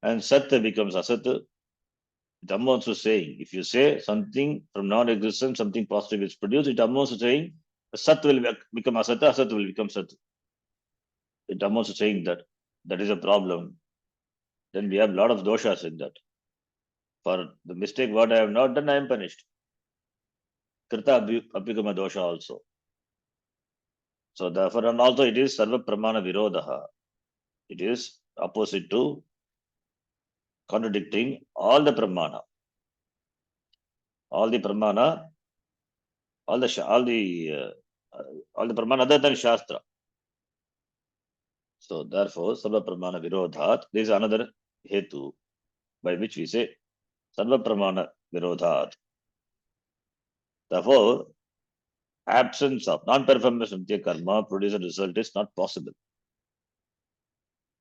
[SPEAKER 1] and Sat becomes Asat. It amounts to saying, if you say something from non-existence, something positive is produced, it amounts to saying Sat will become Asat, Asat will become Sat. It amounts to saying that is a problem. Then we have a lot of doshas in that. For the mistake what I have not done, I am punished. Krita Apikama dosha also. So therefore, and also it is Sarva Pramana Virodaha. It is opposite to contradicting all the Pramana. All the Pramana, all the Pramana other than Shastra. So therefore, Sarva Pramana Virodhat, there is another hetu by which we say Sarva Pramana Virodhat. Therefore, absence of non-performance of the karma produce a result is not possible.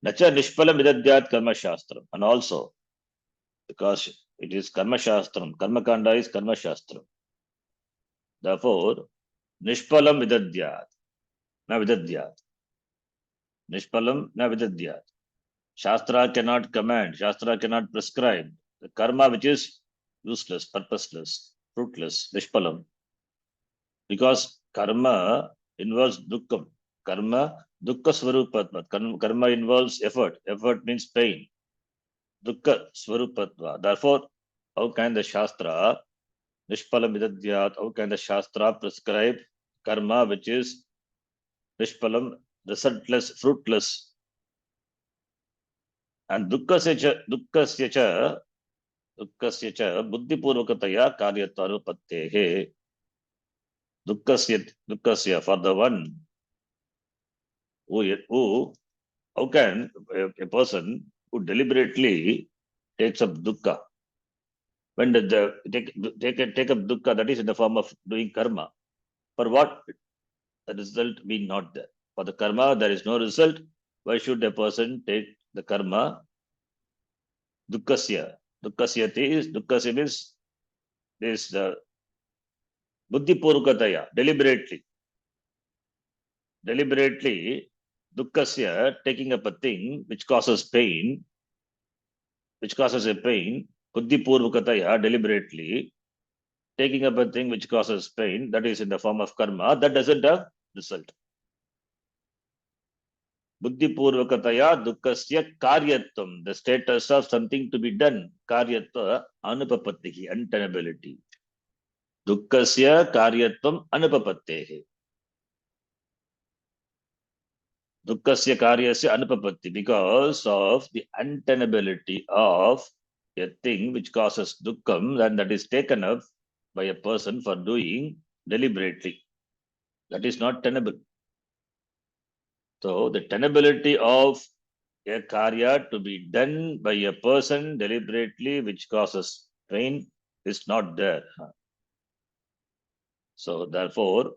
[SPEAKER 1] Nacha Nishpalam Vidadyat Karma Shastram. And also, because it is Karma Shastram, Karma Kanda is Karma Shastram. Therefore, Nishpalam Vidadyat, na Vidadyat. Nishpalam na Vidadyat. Shastra cannot command, Shastra cannot prescribe. The karma which is useless, purposeless, fruitless, Nishpalam. Because karma involves dukkham. Karma, dukkha svarupatma. Karma involves effort. Effort means pain. Dukkha svarupatva. Therefore, how can the Shastra, Nishpalam Vidadyat, how can the Shastra prescribe karma which is Nishpalam, resultless, fruitless? And dukkasya cha दुःखस्य च बुद्धिपूर्वकतया कार्यत्वानुपत्तेः दुःखस्य for the one who how can a person who deliberately takes up dukkha, when the take up dukkha, that is in the form of doing karma, for what? The result being not there. For the karma there is no result. Why should a person take the karma? Dukkasya means this buddhi purukataya, deliberately dukkasya, taking up a thing which causes a pain, buddhi purukataya, deliberately taking up a thing which causes pain, that is in the form of karma, that doesn't have result. Buddhi purvakataya dukkasya karyatvam, the status of something to be done, karyatva anupapattihi, untenability. Dukkasya karyatvam anupapattehi. Dukkasya karyasya anupapatti, because of the untenability of a thing which causes dukkam, and that is taken up by a person for doing deliberately. That is not tenable. So the tenability of a karya to be done by a person deliberately which causes pain is not there. So therefore,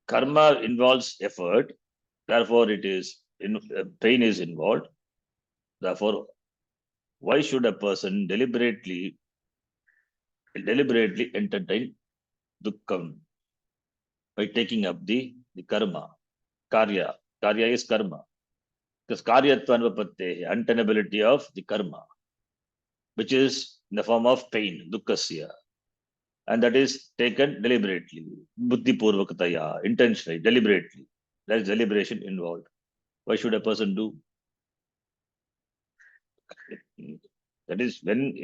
[SPEAKER 1] karma involves effort. Therefore, pain is involved. Therefore, why should a person deliberately entertain dukkham by taking up the karma? Karya is karma. Because karyatva anvapatte, untenability of the karma, which is in the form of pain, dukkasya. And that is taken deliberately, buddhi purvakataya, intentionally, deliberately. There is deliberation involved. Why should a person do? That is when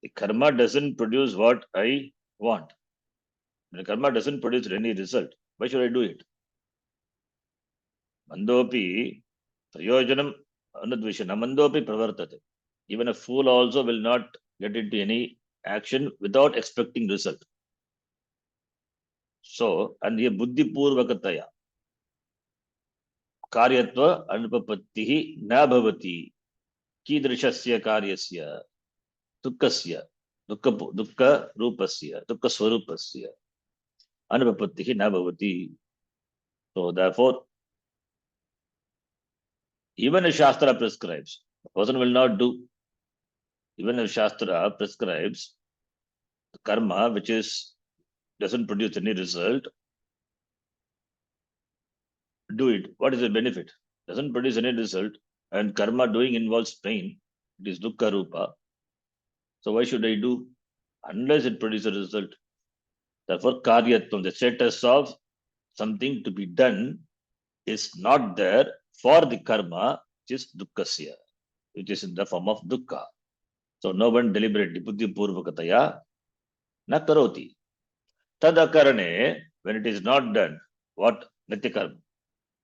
[SPEAKER 1] a karma doesn't produce what I want. When karma doesn't produce any result, why should I do it? Mandopi prayojanam anudvishana, mandopi pravartate. Even a fool also will not get into any action without expecting result. So, and here buddhi purvakataya, कार्यत्व अनुपपत्तिः न भवति कीदृशस्य कार्यस्य दुःखस्य दुःखरूपस्य दुःखस्वरूपस्य अनुपपत्तिः न भवति. So therefore, even if Shastra prescribes, the person will not do. Even if Shastra prescribes karma which doesn't produce any result, do it. What is the benefit? Doesn't produce any result, and karma doing involves pain. It is dukkha rupa. So why should I do? Unless it produces a result. Therefore, karyatvam, the status of something to be done, is not there for the karma, which is dukkasya, which is in the form of dukkha. So no one deliberately, buddhi purvakataya, na karoti. Tad akarane, when it is not done, what? Nitya karma.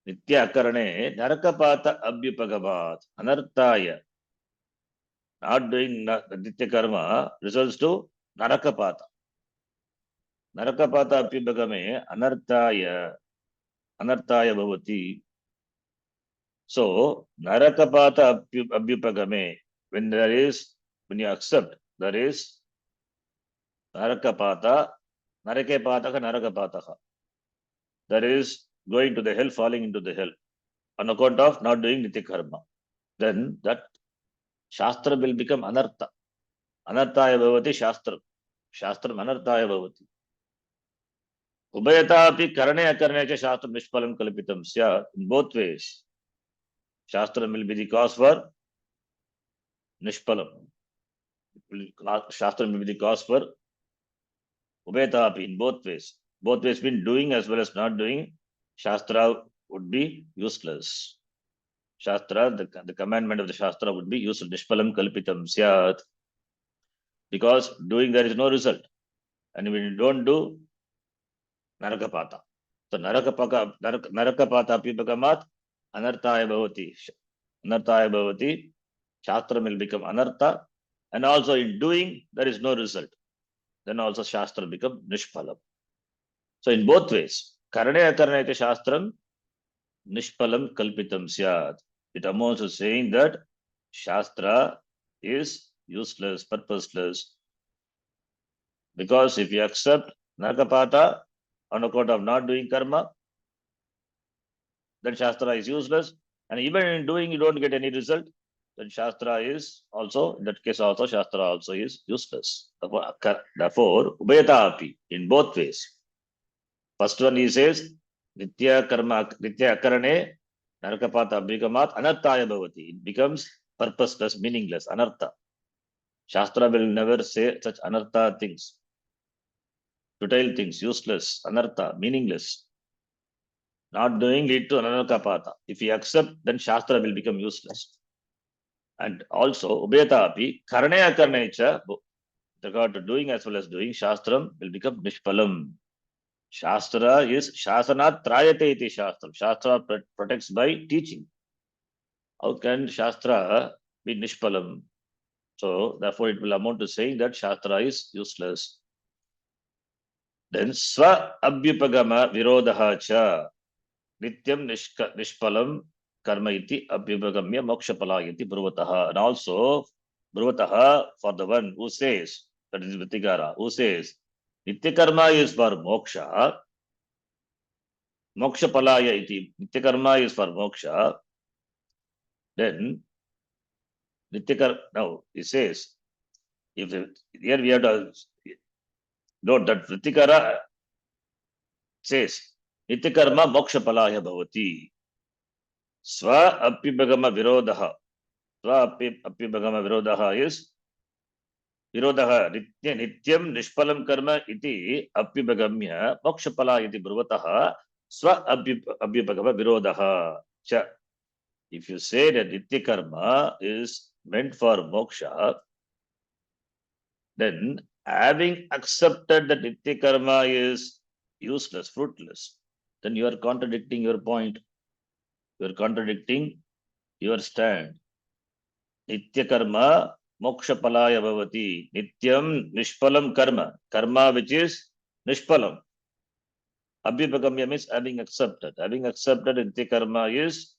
[SPEAKER 1] Nitya akarane, narakapata abhyupagavat, anarthaya. Not doing nitya karma results to narakapata. Narakapata abhyupagame, anarthaya bhavati. So, narakapata abhyupagame, when you accept, there is narakapata, narakepataka, narakapataka. There is going to the hell, falling into the hell, on account of not doing nitya karma. Then that shastra will become anartha. Anarthaya bhavati shastram. Shastram anarthaya bhavati. Ubhayata api karane akarane cha shastram nishpalam kalpitam syat. In both ways, shastram will be the cause for nishpalam. Shastra will be the cause for ubhayatapi, in both ways. Both ways mean doing as well as not doing. Shastra would be useless. Shastra, the commandment of the Shastra would be useless. Nishpalam kalpitam syat. Because doing there is no result. And when you don't do, narakapata. So narakapata apibhagamat anarthaya bhavati. Anarthaya bhavati. Shastram will become anartha, and also in doing there is no result. Then also Shastra become nishpalam. So in both ways, karane akarane iti Shastram nishpalam kalpitam syat. It amounts to saying that Shastra is useless, purposeless. Because if you accept Narkapata on account of not doing karma, then Shastra is useless. And even in doing, you don't get any result. Then Shastra is also, in that case also, Shastra also is useless. Therefore, Ubhayata api, in both ways. First one he says, Nitya akarane, Narakapata abhigamat, anarthaya bhavati. It becomes purposeless, meaningless, anartha. Shastra will never say such anartha things. Futile things, useless, anartha, meaningless. Not doing lead to anarkapata. If you accept, then Shastra will become useless. And also, Ubhayata api, karane akarane cha, with regard to doing as well as doing, Shastram will become nishpalam. Shastra is Shasanat Trayate iti Shastram. Shastra protects by teaching. How can Shastra be nishpalam? So, therefore, it will amount to saying that Shastra is useless. Then, Swa Abhyupagama Virodaha cha Nityam Nishpalam Karma iti Abhyupagamya Mokshapala iti Bruvataha. And also, Bruvataha for the one who says, that is Vitigara, who says, Nitya Karma is for moksha. Moksha palaya iti. Nitya karma is for moksha. Then now he says, if here we have to note that Vritikara says Nitya karma moksha palaya bhavati. Swa apibhagama virodaha. Swa apibhagama virodaha is virodaha nityam nishpalam karma iti apibhagamya moksha palaya iti bruvataha swa abhibhagama virodaha cha. If you say that Nitya karma is meant for moksha, then having accepted that Nitya karma is useless, fruitless, then you are contradicting your point. You are contradicting your stand. Nitya karma moksha palaya bhavati. Nityam nishpalam karma. Karma which is nishpalam. Abhibhagamya means having accepted. Having accepted Nitya karma is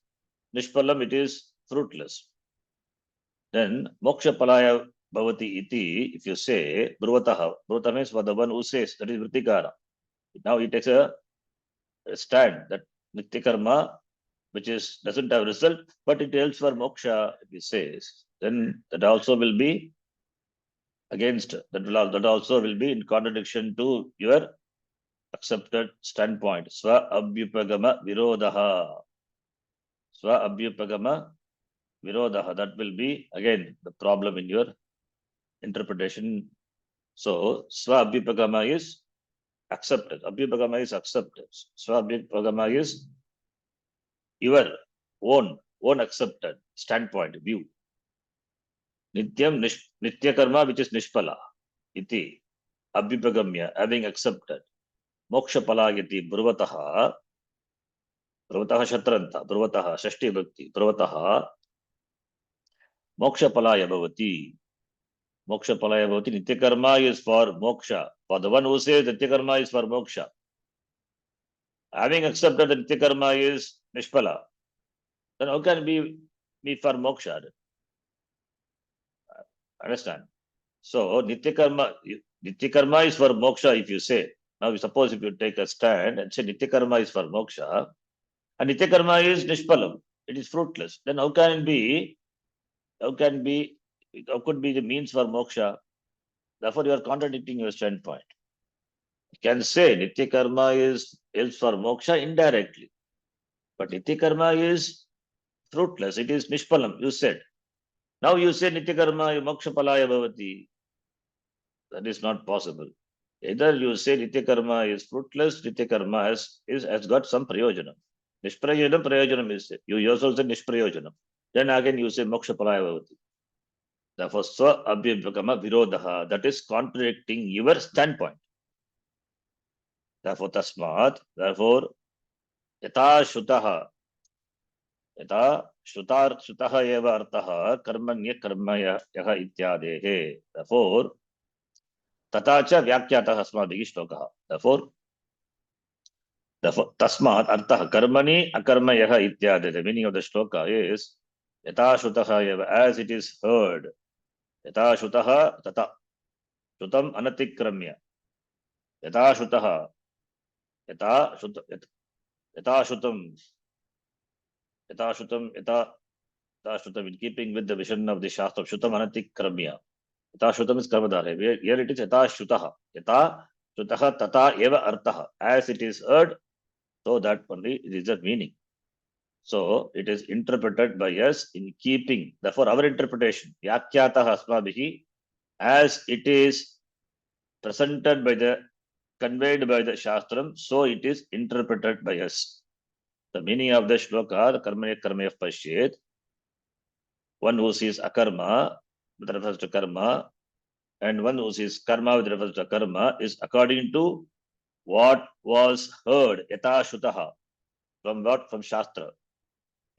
[SPEAKER 1] nishpalam, it is fruitless. Then moksha palaya bhavati iti, if you say bruvataha, bruvataha means for the one who says, that is vritikara. Now he takes a stand that nitya karma, which is doesn't have result, but it helps for moksha, if he says, then that also will be against, that also will be in contradiction to your accepted standpoint. Swa abhyupagama virodaha. Swa abhyupagama virodaha. That will be again the problem in your interpretation. So Swa abhyupagama is accepted. Abhyupagama is accepted. Swa abhyupagama is your own accepted standpoint, view. Nityam nitya karma, which is nishpala. Iti abhyupagamya, having accepted. Moksha palagati bruvataha. Bruvataha shatranta. Bruvataha shashti bhakti. Bruvataha moksha palaya bhavati. Moksha palaya bhavati. Nitya karma is for moksha. For the one who says nitya karma is for moksha. Having accepted that nitya karma is nishpala, then how can be for moksha? Understand? So nitya karma is for moksha. If you say, now suppose if you take a stand and say nitya karma is for moksha, and nitya karma is nishpalam, it is fruitless. Then how could be the means for moksha? Therefore, you are contradicting your standpoint. You can say nitya karma is helps for moksha indirectly, but nitya karma is fruitless. It is nishpalam. You said. Now you say nitya karma moksha palaya bhavati. That is not possible. Either you say nitya karma is fruitless, nitya karma has got some prayojanam. Nishprayojanam, prayojanam is it. You yourself say nishprayojanam. Then again you say moksha palaya bhavati. Therefore, swa abhyabhagama virodaha. That is contradicting your standpoint. Therefore, tasmat. Therefore, yata श्रुतः एव अर्थः कर्मण्य कर्मयः इत्यादेः. Therefore, तथा च व्याख्यातः अस्माभिः श्लोकः. Therefore, तस्मात् अर्थः कर्मणि अकर्मयः इत्यादि. The meaning of the shloka is यथा श्रुतः एव, as it is heard. यथा श्रुतः तथा श्रुतम् अनतिक्रम्य. यथा श्रुतः यथा श्रुतं in keeping with the vision of the Shastra. Shrutam anatikramya. Yata Shrutam is karmadhara. Here it is yata Shrutah. Yata Shrutah tata eva artah. As it is heard, so that only it is the meaning. So it is interpreted by us in keeping. Therefore, our interpretation, Yakyatah asmabhihi, as it is presented by the, conveyed by the Shastram, so it is interpreted by us. The meaning of the shloka, the karmaya karmaya pashyet, one who sees akarma with reference to karma, and one who sees karma with reference to karma, is according to what was heard, yata shutaha, from what? From Shastra.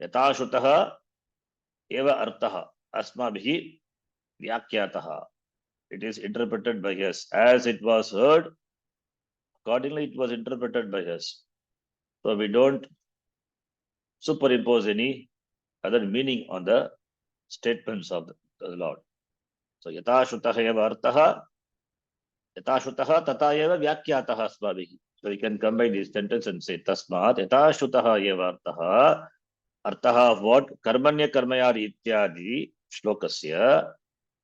[SPEAKER 1] Yata shutaha eva artaha asmabhihi vyakyataha. It is interpreted by us. As it was heard, accordingly it was interpreted by us. So we don't superimpose any other meaning on the statements of the Lord. So yata shutaha eva artaha, yata shutaha tata eva vyakyataha asmabhihi. So you can combine these sentences and say tasmat yata shutaha eva artaha, artaha of what? Karmanya karmayar ityadi shlokasya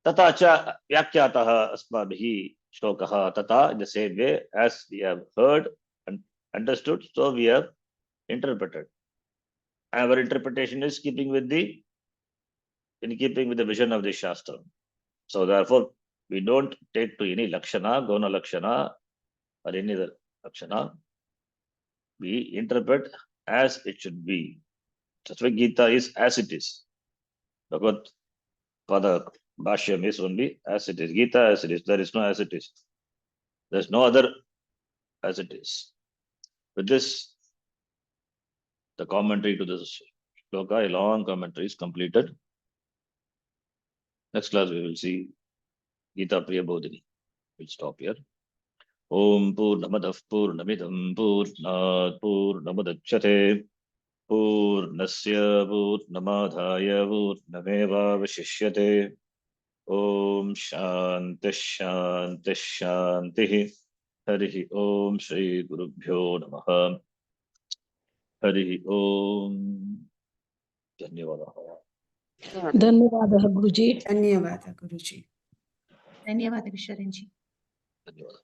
[SPEAKER 1] tata cha vyakyataha asmabhihi shlokaha. Tata, in the same way as we have heard and understood, so we have interpreted. Our interpretation is in keeping with the vision of the Shastra. So therefore, we don't take to any lakshana, gona lakshana, or any other lakshana. We interpret as it should be. That's why Gita is as it is. Bhagavad Pada Bhashyam is only as it is. Gita as it is. There is no as it is. There is no other as it is. With this, the commentary to this shloka, a long commentary, is completed. Next class we will see Gita Priya Bodhini. We'll stop here. Om Purnamadah Purnamidam Purnat Purnamudachyate Purnasya Purnamadhaya Purnameva Vashishyate. Om Shanti Shanti Shanti. Harihi Om Shri Gurubhyo Namaha. Harihi Om. Dhanyavadah.
[SPEAKER 2] धन्यवादः गुरुजी.
[SPEAKER 3] धन्यवादः गुरुजी.
[SPEAKER 4] धन्यवाद विश्वरंजी.
[SPEAKER 1] धन्यवाद.